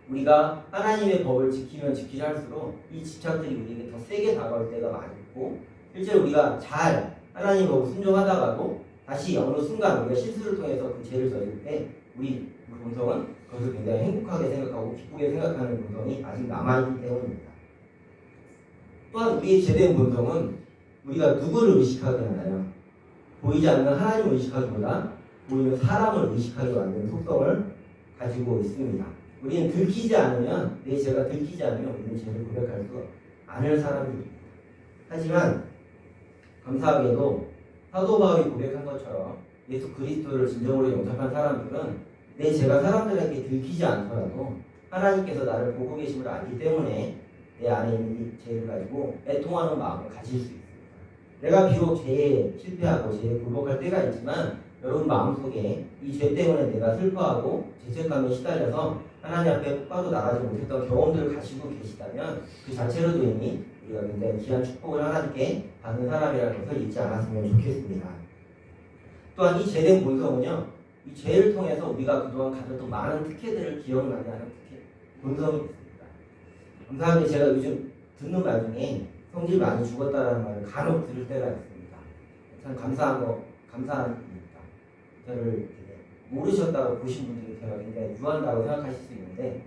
우리가 하나님의 법을 지키면 지키려 할수록 이 집착들이 우리에게 더 세게 다가올 때가 많이 있고 실제로 우리가 잘 하나님의 법을 순종하다가도 다시 어느 순간 우리가 실수를 통해서 그 죄를 저질 때 우리 본성은 그것을 굉장히 행복하게 생각하고 기쁘게 생각하는 본성이 아직 남아있기 때문입니다. 또한 우리의 죄된 본성은 우리가 누구를 의식하게 하나요? 보이지 않는 하나님을 의식하기보다 보이는 사람을 의식하게 만드는 속성을 가지고 있습니다. 우리는 들키지 않으면 내 죄가 들키지 않으면 우리는 죄를 고백할 수 않을 사람입니다. 하지만 감사하게도 사도 바울이 고백한 것처럼 예수 그리스도를 진정으로 영접한 사람들은 내 죄가 사람들에게 들키지 않더라도 하나님께서 나를 보고 계심을 알기 때문에 내 안에 있는 이 죄를 가지고 애통하는 마음을 가질 수 있습니다. 내가 비록 죄에 실패하고 죄에 굴복할 때가 있지만 여러분 마음속에 이 죄 때문에 내가 슬퍼하고 죄책감에 시달려서 하나님 앞에 똑바로 나가지 못했던 경험들을 가지고 계시다면 그 자체로도 이미 우리가 굉장히 귀한 축복을 하나님께 받는 사람이라는 것을 잊지 않았으면 좋겠습니다. 또한 이 죄된 본성은요, 이 죄를 통해서 우리가 그동안 가졌던 많은 특혜들을 기억나게 하는 본성이 있습니다. 감사하게 제가 요즘 듣는 말 중에 성질 많이 죽었다라는 말을 간혹 들을 때가 있습니다. 참 감사한 일입니다. 저를 모르셨다고 보신 분들이 제가 굉장히 유한다고 생각하실 수 있는데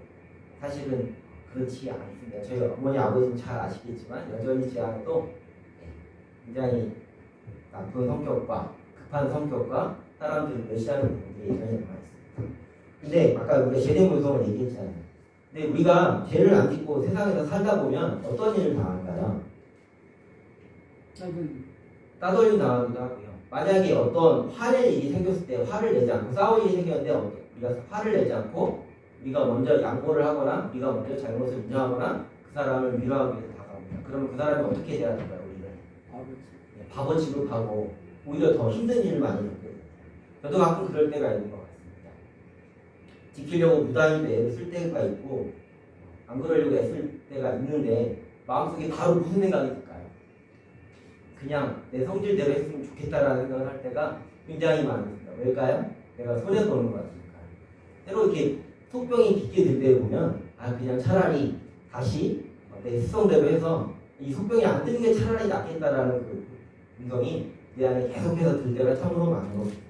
사실은 그렇지 않습니다. 저희 어머니 아버지는 잘 아시겠지만 여전히 제 안에도 굉장히 나쁜 성격과 급한 성격과 사람들을 멸시하는 부분들이 여전히 남아있습니다. 근데 아까 우리가 죄된 본성을 얘기했잖아요. 근데 우리가 죄를 안 짓고 세상에서 살다 보면 어떤 일을 당할까요? 따돌림 당하기도 하고요. 만약에 어떤 화낼 일이 생겼을 때 화를 내지 않고 싸울 일이 생겼는데 우리가 화를 내지 않고 우리가 먼저 양보를 하거나 우리가 먼저 잘못을 인정하거나 그 사람을 위로하기 위해서 다가옵니다. 그러면 그 사람이 어떻게 대하는가요? 우리는 바보 취급하고 오히려 더 힘든 일을 많이 겪게 됩니다. 저도 가끔 그럴 때가 있는 것 같습니다. 지키려고 무단히 애를 쓸 때가 있고 안 그러려고 애쓸 때가 있는데 마음속에 바로 무슨 생각이 들까요? 그냥 내 성질대로 했으면 좋겠다라는 생각을 할 때가 굉장히 많습니다. 왜일까요? 내가 손해보는 것 같으니까요. 때로 이렇게 속병이 깊게 들 때 보면 그냥 차라리 다시 내 습성대로 해서 이 속병이 안 드는 게 차라리 낫겠다라는 그 감정이 내 안에 계속해서 들 때가 참으로 많은 겁니다.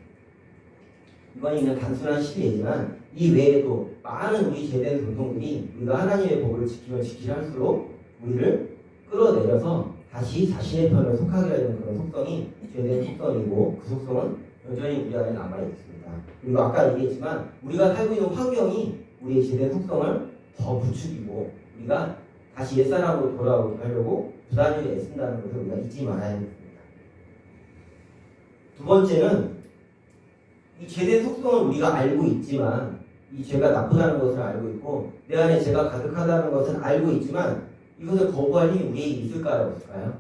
이건 그냥 단순한 실례지만 이 외에도 많은 우리 죄된 본성들이 우리가 하나님의 법을 지키면 지키려 할수록 우리를 끌어내려서 다시 자신의 편을 속하게 하는 그런 속성이 죄된 속성이고 그 속성은 여전히 우리 안에 남아있습니다. 그리고 아까 얘기했지만 우리가 살고 있는 환경이 우리의 죄된 속성을 더 부추기고 우리가 다시 옛사람으로 돌아오려고 부단히 애쓴다는 것을 우리가 잊지 말아야 됩니다. 두 번째는 이 죄의 속성을 우리가 알고 있지만 이 죄가 나쁘다는 것을 알고 있고 내 안에 죄가 가득하다는 것을 알고 있지만 이것을 거부할 힘이 우리에게 있을까요? 없을까요?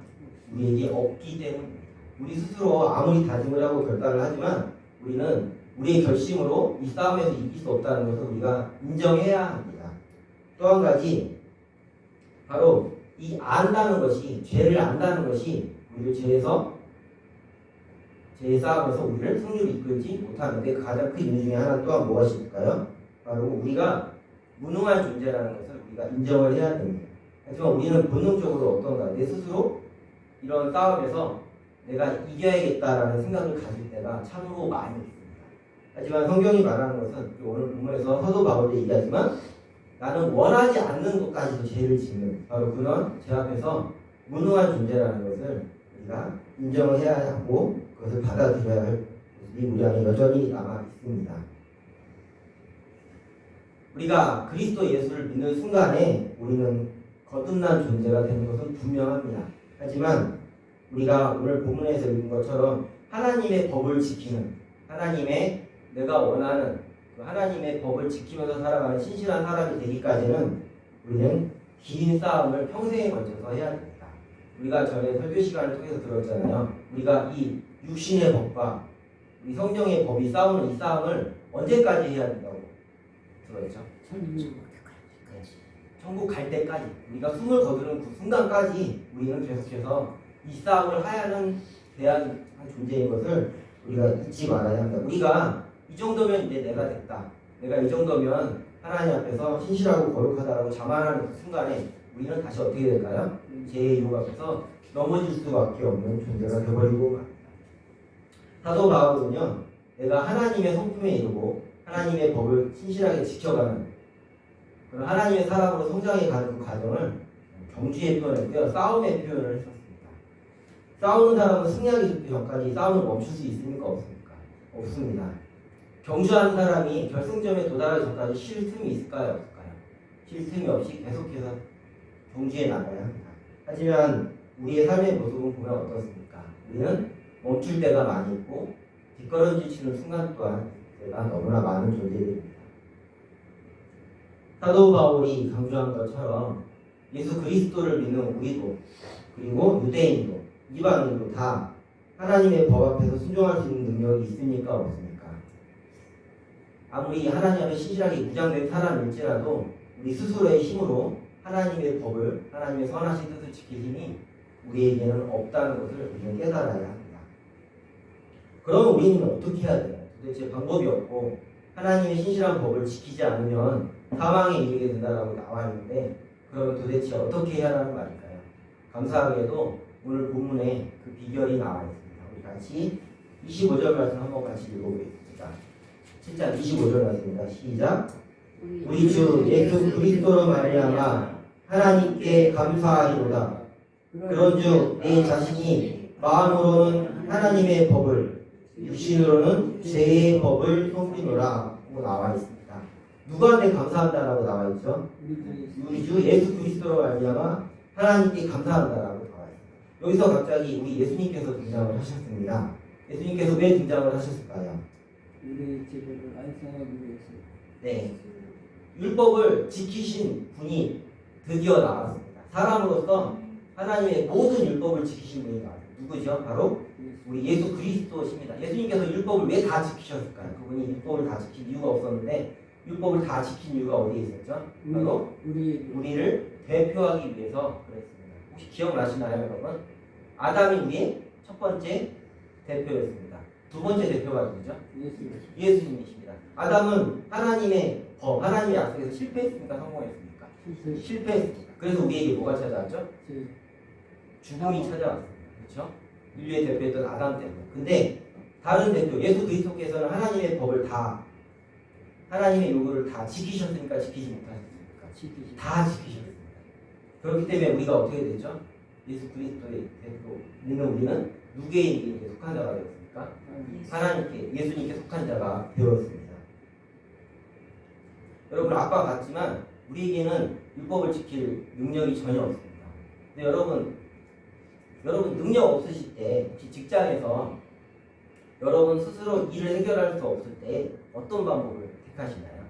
우리에게 없기 때문입니다. 우리 스스로 아무리 다짐을 하고 결단을 하지만 우리는 우리의 결심으로 이 싸움에서 이길 수 없다는 것을 우리가 인정해야 합니다. 또 한 가지 바로 이 안다는 것이 죄를 안다는 것이 우리를 죄의 싸움에서 우리를 승리로 이끌지 못하는데 가장 큰 이유 중에 하나 또한 무엇일까요? 바로 우리가 무능한 존재라는 것을 우리가 인정을 해야 됩니다. 하지만 우리는 본능적으로 어떤가 내 스스로 이런 싸움에서 내가 이겨야겠다라는 생각을 가질 때가 참으로 많이 있습니다. 하지만 성경이 말하는 것은 오늘 본문에서 사도 바울이 얘기하지만 나는 원하지 않는 것까지도 죄를 짓는 바로 그런 죄 앞에서 무능한 존재라는 것을 우리가 인정을 해야 하고 그것을 받아들여야 할 모습이 우리 안에 여전히 남아 있습니다. 우리가 그리스도 예수를 믿는 순간에 우리는 거듭난 존재가 되는 것은 분명합니다. 하지만 우리가 오늘 본문에서 읽은 것처럼 하나님의 법을 지키는 하나님의 내가 원하는 그 하나님의 법을 지키면서 살아가는 신실한 사람이 되기까지는 우리는 긴 싸움을 평생에 걸쳐서 해야 됩니다. 우리가 전에 설교 시간을 통해서 들었잖아요. 우리가 이 육신의 법과 이 성경의 법이 싸우는 이 싸움을 언제까지 해야 된다고 들었죠? 천국 갈 때까지 우리가 숨을 거두는 그 순간까지 우리는 계속해서 이 싸움을 하야는 대한 존재인 것을 우리가 잊지 말아야 합니다. 우리가 이 정도면 이제 내가 됐다. 내가 이 정도면 하나님 앞에서 신실하고 거룩하다라고 자만하는 그 순간에 우리는 다시 어떻게 될까요? 죄의 유혹 앞에서 넘어질 수밖에 없는 존재가 되어버리고 맙니다. 사도 바울은요, 내가 하나님의 성품에 이르고 하나님의 법을 신실하게 지켜가는 그런 하나님의 사람으로 성장해가는 그 과정을 경주의 표현했고요, 싸움의 표현을 했었습니다. 싸우는 사람은 승리하기 전까지 싸움을 멈출 수 있습니까? 없습니까? 없습니다. 경주하는 사람이 결승점에 도달하기 전까지 쉴 틈이 있을까요? 없을까요? 쉴 틈이 없이 계속해서 경주에 나가야 합니다. 하지만 우리의 삶의 모습은 보면 어떻습니까? 우리는 멈출 때가 많이 있고 뒷걸음질 치는 순간 또한 때가 너무나 많은 존재들입니다. 사도 바울이 강조한 것처럼 예수 그리스도를 믿는 우리도 그리고 유대인도 이방인도 다 하나님의 법 앞에서 순종할 수 있는 능력이 있습니까? 없습니까? 아무리 하나님 앞에 신실하게 무장된 사람일지라도 우리 스스로의 힘으로 하나님의 법을 하나님의 선하신 뜻을 지킬 힘이 우리에게는 없다는 것을 우리는 깨달아야 합니다. 그러면 우리는 어떻게 해야 돼요? 도대체 방법이 없고 하나님의 신실한 법을 지키지 않으면 사망에 이르게 된다라고 나와 있는데 그러면 도대체 어떻게 해야 하는 말일까요? 감사하게도 오늘 본문에 그 비결이 나와 있습니다. 우리 같이 25절 말씀 한번 같이 읽어보겠습니다. 7장 25절 말씀입니다. 시작. 우리 주 예수 그리스도로 말미암아 하나님께 감사하리로다. 그런즉 내 자신이 마음으로는 하나님의 법을 육신으로는 죄의 법을 섬기노라 하고 나와 있습니다. 누구한테 감사한다라고 나와 있죠? 우리 주 예수 그리스도로 말미암아 하나님께 감사한다라고 나와 있습니다. 여기서 갑자기 우리 예수님께서 등장을 하셨습니다. 예수님께서 왜 등장을 하셨을까요? 우리의 죄를 안상하기 위해서. 네, 율법을 지키신 분이 드디어 나왔습니다. 사람으로서 하나님의 모든 율법을 지키신 분이 나왔습니다. 누구죠? 바로 우리 예수 그리스도십니다. 예수님께서 율법을 왜 다 지키셨을까요? 그분이 율법을 다 지킨 이유가 없었는데 율법을 다 지킨 이유가 어디에 있었죠? 바로 우리를 대표하기 위해서 그랬습니다. 혹시 기억나시나요, 여러분? 아담이 우리의 첫 번째 대표였습니다. 두 번째 대표가 누구죠? 예수님이십니다. 아담은 하나님의 법, 하나님의 약속에서 실패했습니까? 성공했습니까? 실패했습니다. 그래서 우리에게 뭐가 찾아왔죠? 죽음이 찾아왔습니다. 그렇죠? 인류의 대표였던 아담 때문에. 근데 다른 대표, 예수 그리스도께서는 하나님의 법을 다, 하나님의 요구를 다 지키셨습니까? 지키지 못하셨습니까? 다 지키셨습니다. 그렇기 때문에 우리가 어떻게 되죠? 예수 그리스도의 대표 믿는 우리는 누구에게 속한 자가 되었습니까? 하나님께, 예수님께 속한 자가 되었습니다. 여러분, 아까 봤지만 우리에게는 율법을 지킬 능력이 전혀 없습니다. 근데 여러분 능력 없으실 때 혹시 직장에서 여러분 스스로 일을 해결할 수 없을 때 어떤 방법을 택하시나요?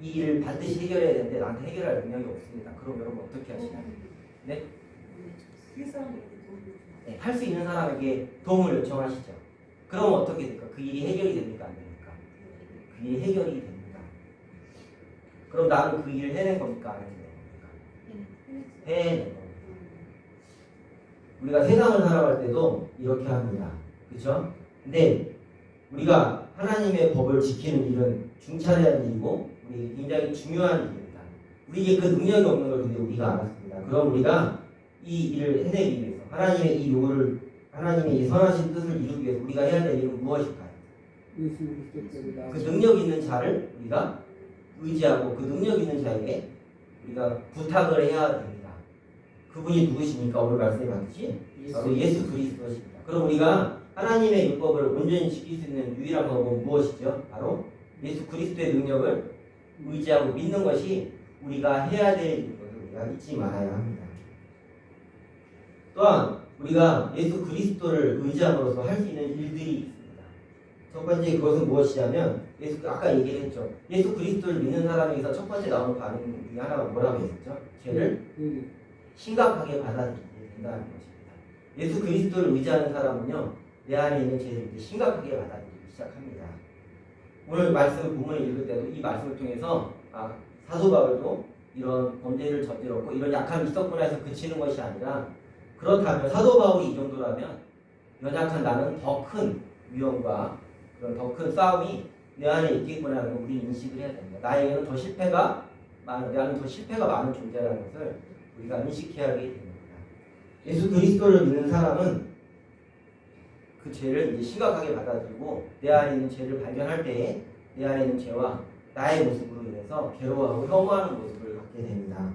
이 일을 반드시 해결해야 되는데 나한테 해결할 능력이 없습니다. 그럼 여러분 어떻게 하시나요? 네? 네, 할 수 있는 사람에게 도움을 요청하시죠. 그럼 어떻게 될까? 그 일이 해결이 됩니까? 안 됩니까? 그 일이 해결이 됩니다. 그럼 나는 그 일을 해낸 겁니까? 안 해낸 겁니까? 해낸 겁니다. 우리가 세상을 살아갈 때도 이렇게 합니다. 그렇죠? 근데 우리가 하나님의 법을 지키는 일은 중차대한 일이고 우리 굉장히 중요한 일입니다. 우리에게 그 능력이 없는 걸 근데 우리가 알았습니다. 그럼 우리가 이 일을 해내기 위해서 하나님의 이 요구를 하나님의 이 선하신 뜻을 이루기 위해서 우리가 해야 될 일은 무엇일까요? 그 능력 있는 자를 우리가 의지하고 그 능력 있는 자에게 우리가 부탁을 해야 됩니다. 그분이 누구십니까? 오늘 말씀에 봤듯이 바로 예수 그리스도십니다. 그럼 우리가 하나님의 율법을 온전히 지킬 수 있는 유일한 방법은 무엇이죠? 바로 예수 그리스도의 능력을 의지하고 믿는 것이 우리가 해야 될 것을 우리가 잊지 말아야 합니다. 또한 우리가 예수 그리스도를 의지함으로써 할 수 있는 일들이 있습니다. 첫 번째 그것은 무엇이냐면 아까 얘기했죠. 예수 그리스도를 믿는 사람에게서 첫 번째 나오는 반응 중에 하나가 뭐라고 했었죠? 죄를 심각하게 받아들이게 된다는 것입니다. 예수 그리스도를 의지하는 사람은요, 내 안에 있는 죄를 이제 심각하게 받아들이기 시작합니다. 오늘 말씀 본문을 읽을 때도 이 말씀을 통해서 사도 바울도 이런 범죄를 저질렀고 이런 약함이 있었구나 해서 그치는 것이 아니라 그렇다면 사도 바울이 이 정도라면 연약한 나는 더 큰 위험과 그런 더 큰 싸움이 내 안에 있겠구나 하는 걸 우리는 인식을 해야 됩니다. 나는 더 실패가 많은 존재라는 것을 우리가 인식해야 하게 됩니다. 예수 그리스도를 믿는 사람은 그 죄를 이제 심각하게 받아들이고 내 안에 있는 죄를 발견할 때에 내 안에 있는 죄와 나의 모습으로 인해서 괴로워하고 혐오하는 모습을 갖게 됩니다.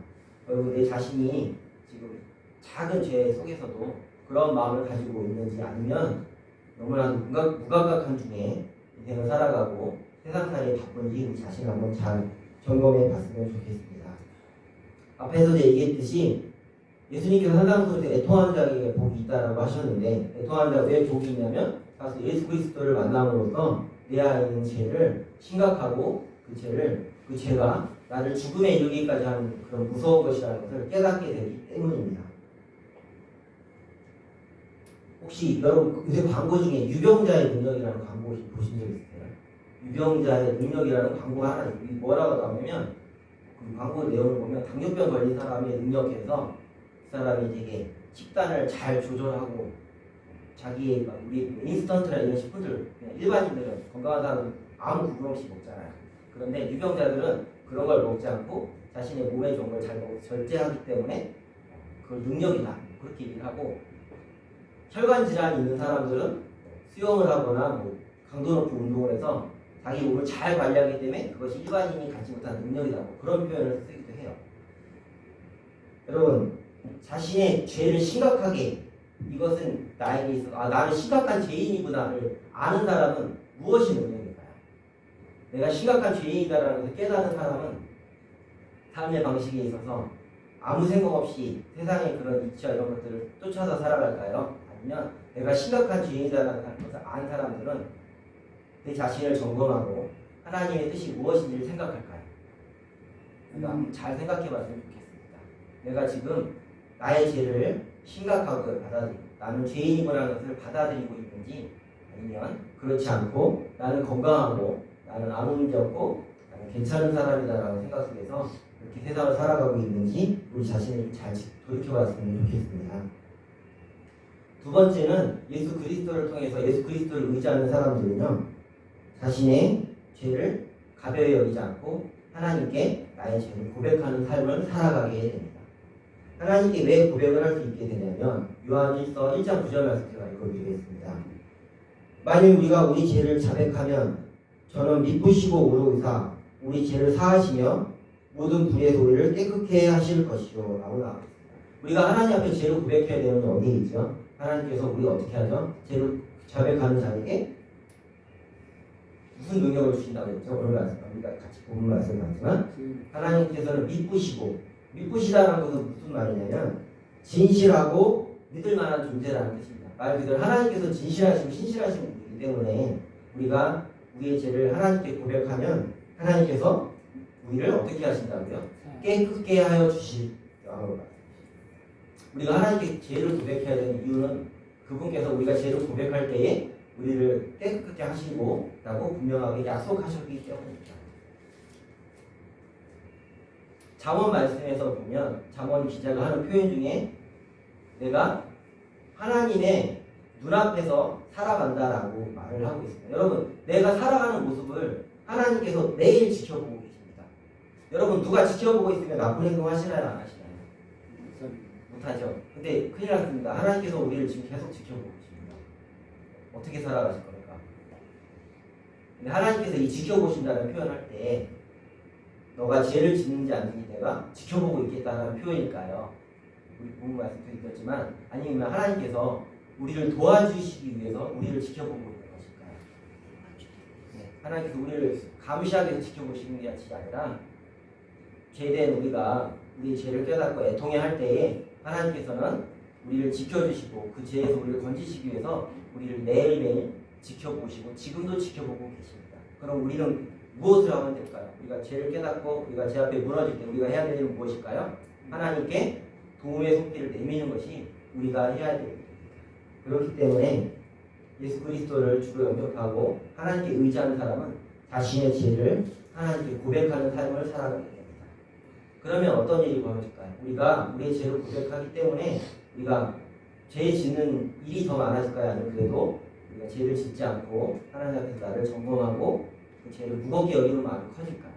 그리고 내 자신이 지금 작은 죄 속에서도 그런 마음을 가지고 있는지 아니면 너무나도 무감각한 중에 인생을 살아가고 세상살이에 바쁜지 우리 자신을 한번 잘 점검해 봤으면 좋겠습니다. 앞에서 얘기했듯이 예수님께서 산상수훈에서 애통하는 자에게 복이 있다라고 하셨는데 애통하는 자가 왜 복이 있냐면 사실 예수 그리스도를 만남으로써 내 안에 있는 죄를 심각하고 그 죄가 나를 죽음에 이르기까지 하는 그런 무서운 것이라는 것을 깨닫게 되기 때문입니다. 혹시 여러분 요새 광고 중에 유병자의 능력이라는 광고 보신 적 있으세요? 유병자의 능력이라는 광고가 하나 뭐라고 나오냐면 그 광고 내용을 보면 당뇨병 걸린 사람의 능력에서 그 사람이 되게 식단을 잘 조절하고 자기의 우리 인스턴트나 이런 식품들 일반인들은 건강한 사람은 아무 구분 없이 먹잖아요. 그런데 유병자들은 그런 걸 먹지 않고 자신의 몸에 좋은 걸 잘 먹고 절제하기 때문에 그 능력이다 그렇게 얘기를 하고 혈관 질환이 있는 사람들은 수영을 하거나 강도 높은 운동을 해서 자기 몸을 잘 관리하기 때문에 그것이 일반인이 갖지 못한 능력이라고 그런 표현을 쓰기도 해요. 여러분 자신의 죄를 심각하게 이것은 나에게 있어 나는 심각한 죄인이구나를 아는 사람은 무엇이 능력일까요? 내가 심각한 죄인이다라는 것을 깨닫는 사람은 삶의 방식에 있어서 아무 생각 없이 세상의 그런 이치와 이런 것들을 쫓아서 살아갈까요? 아니면 내가 심각한 죄인이다라는 것을 아는 사람들은 내 자신을 점검하고 하나님의 뜻이 무엇인지를 생각할까요? 그러니까 잘 생각해 봤으면 좋겠습니다. 내가 지금 나의 죄를 심각하게 받아들이고 나는 죄인이라는 것을 받아들이고 있는지 아니면 그렇지 않고 나는 건강하고 나는 아무 문제 없고 나는 괜찮은 사람이다라는 생각 속에서 이렇게 세상을 살아가고 있는지 우리 자신을 잘 돌이켜봤으면 좋겠습니다. 두 번째는 예수 그리스도를 통해서 예수 그리스도를 의지하는 사람들은요 자신의 죄를 가벼이 여기지 않고 하나님께 나의 죄를 고백하는 삶을 살아가게 됩니다. 하나님께 왜 고백을 할 수 있게 되냐면 요한일서 1장 9절 말씀 제가 읽어드리겠습니다. 만일 우리가 우리 죄를 자백하면 저는 미쁘시고 오로이사 우리 죄를 사하시며 모든 불의 소리를 깨끗게 하실 것이요 라고 나옵니다. 우리가 하나님 앞에 죄를 고백해야 되는 게 어디에 있죠? 하나님께서 우리가 어떻게 하죠? 죄를 자백하는 자에게 무슨 능력을 주신다고 했죠? 오늘 말씀 우리가 같이 보는 말씀 같지만 하나님께서는 믿으시다는 것은 무슨 말이냐면 진실하고 믿을 만한 존재라는 뜻입니다. 말 그대로 하나님께서 진실하시고 신실하신 분이기 때문에 우리가 우리의 죄를 하나님께 고백하면 하나님께서 우리를 어떻게 하신다고요? 깨끗게 하여 주시라고. 우리가 하나님께 죄를 고백해야 되는 이유는 그분께서 우리가 죄를 고백할 때에 우리를 깨끗게 하시고 라고 분명하게 약속하셨기 때문입니다. 잠언 말씀에서 보면 잠언 기자가 하는 표현 중에 내가 하나님의 눈앞에서 살아간다라고 말을 하고 있습니다. 여러분, 내가 살아가는 모습을 하나님께서 매일 지켜보고 계십니다. 여러분, 누가 지켜보고 있으면 나쁜 행동 하시나요? 안 하시나요? 못하죠. 근데 큰일 났습니다. 하나님께서 우리를 지금 계속 지켜보고 계십니다. 어떻게 살아가실 겁니까? 근데 하나님께서 이 지켜보신다는 표현할 때 너가 죄를 짓는지 안 짓는지 내가 지켜보고 있겠다는 표현일까요? 우리 본문 말씀도 있었지만 아니면 하나님께서 우리를 도와주시기 위해서 우리를 지켜보고 있는 것일까요? 네, 하나님께서 우리를 감시하게 지켜보시는 게 아니라 죄된 우리가 우리의 죄를 깨닫고 애통해 할 때에 하나님께서는 우리를 지켜주시고 그 죄에서 우리를 건지시기 위해서 우리를 매일매일 지켜보시고 지금도 지켜보고 계십니다. 그럼 우리는 무엇을 하면 될까요? 우리가 죄를 깨닫고 우리가 제 앞에 무너질 때 우리가 해야 될 일은 무엇일까요? 하나님께 도움의 손길을 내미는 것이 우리가 해야 될 일입니다. 그렇기 때문에 예수 그리스도를 주로 영접하고 하나님께 의지하는 사람은 자신의 죄를 하나님께 고백하는 삶을 살아가게 됩니다. 그러면 어떤 일이 벌어질까요? 우리가 우리의 죄를 고백하기 때문에 우리가 죄 짓는 일이 더 많아질까요? 아니면 그래도 우리가 죄를 짓지 않고 하나님 앞에서 나를 점검하고 그 죄를 무겁게 여기는 마음이 커질까요?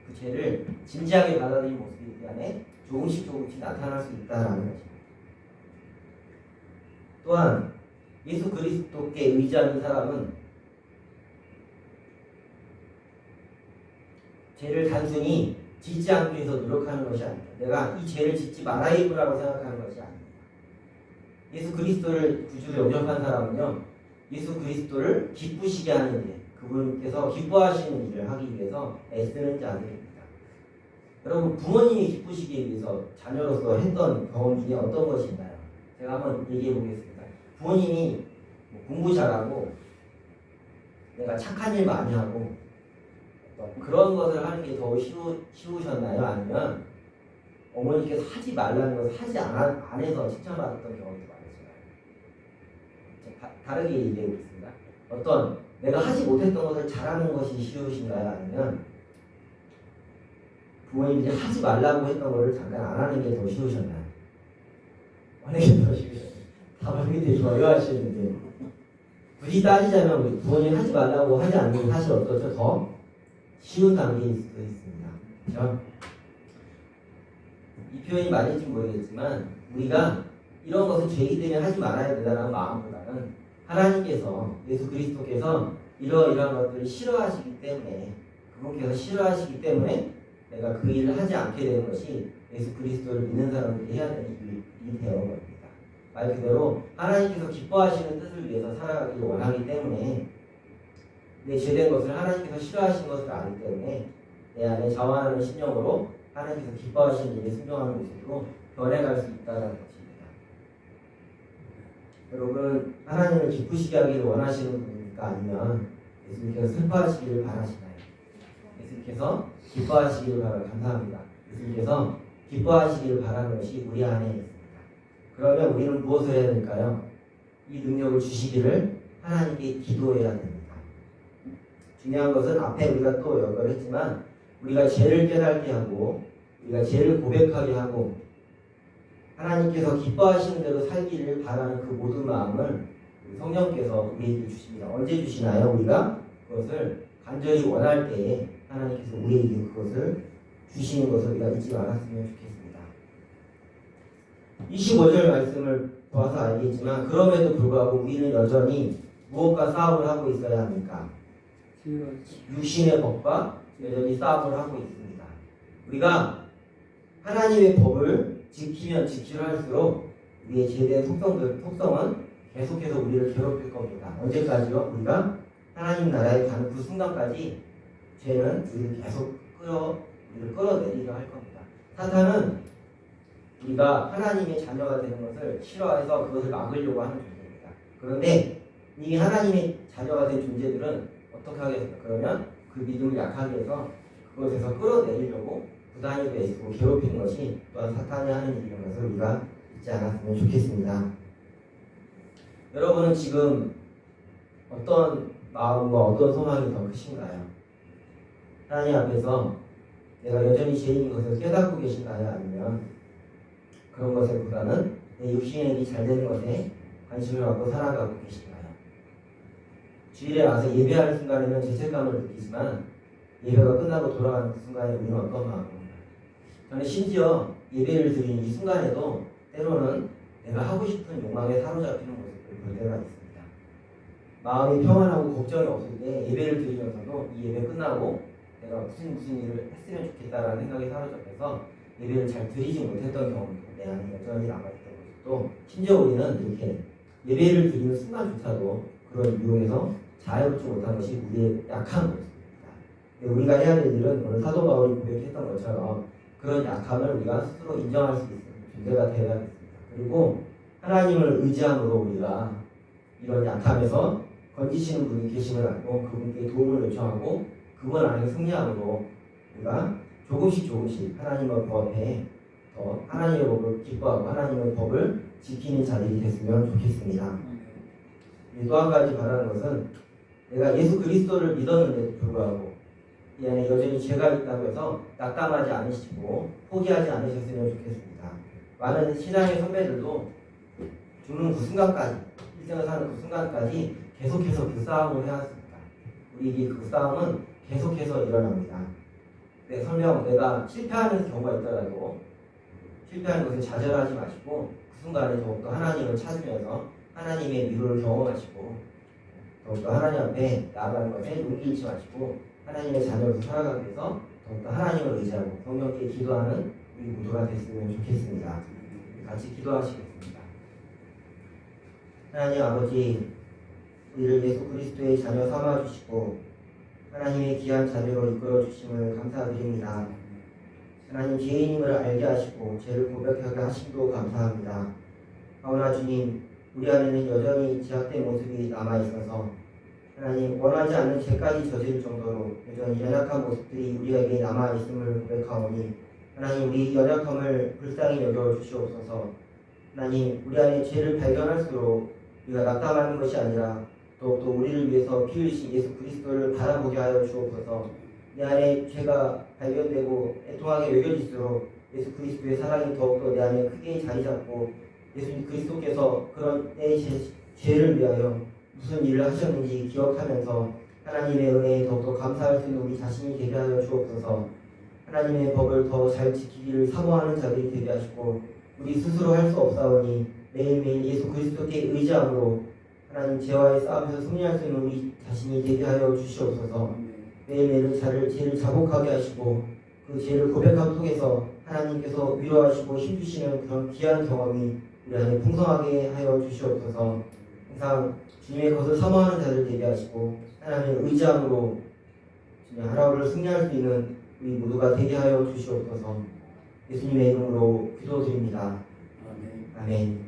그 죄를 진지하게 받아들이는 모습이 우리 안에 조금씩 나타날 수 있다는 거죠. 또한 예수 그리스도께 의지하는 사람은 죄를 단순히 짓지 않기 위해서 노력하는 것이 아닙니다. 내가 이 죄를 짓지 말아야겠구나라고 생각하는 것이 아닙니다. 예수 그리스도를 구주로 영접한 사람은요, 예수 그리스도를 기쁘시게 하는 일, 그분께서 기뻐하시는 일을 하기 위해서 애쓰는 자들입니다. 여러분, 부모님이 기쁘시기 위해서 자녀로서 했던 경험 중에 어떤 것이 있나요? 제가 한번 얘기해 보겠습니다. 부모님이 공부 잘하고 내가 착한 일 많이 하고 그런 것을 하는 게 더 쉬우셨나요? 아니면 어머니께서 하지 말라는 것을 하지 안 해서 칭찬받았던 경험도 많으신가요? 다르게 얘기해 보겠습니다. 어떤 내가 하지 못했던 것을 잘하는 것이 쉬우신가요? 아니면 부모님이 하지 말라고 했던 것을 잠깐 안 하는 게 더 쉬우셨나요? 어느 게 더 쉬우셨나요? 답을 굉장히 좋아하시는데 굳이 따지자면 우리 부모님이 하지 말라고 하지 않는 게 사실 어떻죠? 더 쉬운 단계일 수도 있습니다. 그렇죠? 이 표현이 맞을지 모르겠지만 우리가 이런 것을 죄이기 때문에 하지 말아야 된다는 마음보다는 하나님께서 예수 그리스도께서 이러이러한 것들을 싫어하시기 때문에 그분께서 싫어하시기 때문에 내가 그 일을 하지 않게 되는 것이 예수 그리스도를 믿는 사람들이 해야 되는 일이 되어 겁니다. 말 그대로 하나님께서 기뻐하시는 뜻을 위해서 살아가기를 원하기 때문에 내 죄된 것을 하나님께서 싫어하시는 것을 알기 때문에 내 안에 자원하는 심령으로 하나님께서 기뻐하시는 일에 순종하는 모습으로 변해갈 수 있다는 것입니다. 여러분, 하나님을 기쁘시게 하기를 원하시는 분입니까? 아니면 예수님께서 슬퍼하시기를 바라시나요? 예수님께서 기뻐하시기를 바라 감사합니다. 예수님께서 기뻐하시기를 바라는 것이 우리 안에 있습니다. 그러면 우리는 무엇을 해야 될까요? 이 능력을 주시기를 하나님께 기도해야 됩니다. 중요한 것은 앞에 우리가 또 연결을 했지만 우리가 죄를 깨닫게 하고 우리가 죄를 고백하게 하고 하나님께서 기뻐하시는 대로 살기를 바라는 그 모든 마음을 성령께서 우리에게 주십니다. 언제 주시나요? 우리가 그것을 간절히 원할 때에 하나님께서 우리에게 그것을 주시는 것을 우리가 잊지 말았으면 좋겠습니다. 25절 말씀을 보아서 알겠지만 그럼에도 불구하고 우리는 여전히 무엇과 싸움을 하고 있어야 합니까? 육신의 법과 여전히 싸움을 하고 있습니다. 우리가 하나님의 법을 지키면 지킬수록 우리의 죄된 속성은 계속해서 우리를 괴롭힐 겁니다. 언제까지요? 우리가 하나님 나라에 가는 그 순간까지 죄는 우리를 계속 우리를 끌어내리려 할 겁니다. 사탄은 우리가 하나님의 자녀가 되는 것을 싫어해서 그것을 막으려고 하는 존재입니다. 그런데 이미 하나님의 자녀가 된 존재들은 어떻게 하겠습니까? 그러면 그 믿음을 약하게 해서 그것에서 끌어내리려고 부단히 애쓰고 괴롭히는 것이 또한 사탄이 하는 일인 것을 우리가 잊지 않았으면 좋겠습니다. 여러분은 지금 어떤 마음과 어떤 소망이 더 크신가요? 하나님 앞에서 내가 여전히 죄인인 것을 깨닫고 계신가요? 아니면 그런 것에 보다는 내 육신의 일이 잘 되는 것에 관심을 갖고 살아가고 계신가요? 주일에 와서 예배할 순간에는 죄책감을 느끼지만 예배가 끝나고 돌아가는 그 순간에 우리는 어떤 마음인가요? 저는 심지어 예배를 드리는 이 순간에도 때로는 내가 하고 싶은 욕망에 사로잡히는 모습을 볼 때가 있습니다. 마음이 평안하고 걱정이 없을 때 예배를 드리면서도 이 예배 끝나고 내가 무슨 일을 했으면 좋겠다라는 생각이 사로잡혀서 예배를 잘 드리지 못했던 경험도 내 안에 여전히 남아있던 것도 심지어 우리는 이렇게 예배를 드리는 순간조차도 그런 유혹에서 자유롭지 못한 것이 우리의 약한 모습입니다. 우리가 해야 될 일은 오늘 사도 바울이 고백했던 것처럼 그런 약함을 우리가 스스로 인정할 수 있는 존재가 되어야겠습니다. 그리고 하나님을 의지함으로 우리가 이런 약함에서 건지시는 분이 계심을 알고 그분께 도움을 요청하고 그분 안에 승리함으로 우리가 조금씩 하나님의 법에 더 하나님의 법을 기뻐하고 하나님의 법을 지키는 자들이 됐으면 좋겠습니다. 또 한 가지 바라는 것은 내가 예수 그리스도를 믿었는데도 불구하고 이 안에 여전히 죄가 있다고 해서 낙담하지 않으시고 포기하지 않으셨으면 좋겠습니다. 많은 신앙의 선배들도 죽는 그 순간까지 일생을 사는 그 순간까지 계속해서 그 싸움을 해왔습니다. 우리에게 그 싸움은 계속해서 일어납니다. 설령 내가 실패하는 경우가 있더라도 실패하는 것에 좌절하지 마시고 그 순간에 더욱더 하나님을 찾으면서 하나님의 위로를 경험하시고 더욱더 하나님 앞에 나아가는 것에 용기 잃지 마시고 하나님의 자녀로 살아가기 위해서 더욱더 하나님을 의지하고 성령께 기도하는 우리 모두가 됐으면 좋겠습니다. 같이 기도하시겠습니다. 하나님 아버지, 우리를 예수 그리스도의 자녀 삼아주시고 하나님의 귀한 자녀로 이끌어주심을 감사드립니다. 하나님 죄인임을 알게 하시고 죄를 고백하게 하심도 감사합니다. 그러나 주님, 우리 안에는 여전히 제약된 모습이 남아있어서 하나님 원하지 않는 죄까지 저지를 정도로 여전히 연약한 모습들이 우리에게 남아있음을 고백하오니 하나님 우리 연약함을 불쌍히 여겨주시옵소서. 하나님 우리 안에 죄를 발견할수록 우리가 낙담하는 것이 아니라 더욱더 우리를 위해서 피 흘리신 예수 그리스도를 바라보게 하여 주옵소서. 내 안에 죄가 발견되고 애통하게 여겨질수록 예수 그리스도의 사랑이 더욱더 내 안에 크게 자리 잡고 예수 그리스도께서 그런 내 죄를 위하여 무슨 일을 하셨는지 기억하면서 하나님의 은혜에 더욱더 감사할 수 있는 우리 자신이 되게 하여 주옵소서. 하나님의 법을 더 잘 지키기를 사모하는 자들이 되게 하시고 우리 스스로 할 수 없사오니 매일매일 예수 그리스도께 의지함으로 하나님 죄와의 싸움에서 승리할 수 있는 우리 자신이 되게 하여 주시옵소서. 매일매일 죄를 자복하게 하시고 그 죄를 고백함 속에서 하나님께서 위로하시고 힘주시는 그런 귀한 경험이 우리 안에 풍성하게 하여 주시옵소서. 항상 주님의 것을 사모하는 자들 되게 하시고 하나님의 의지함으로 주님 하루를 승리할 수 있는 우리 모두가 되게 하여 주시옵소서. 예수님의 이름으로 기도드립니다. 아멘.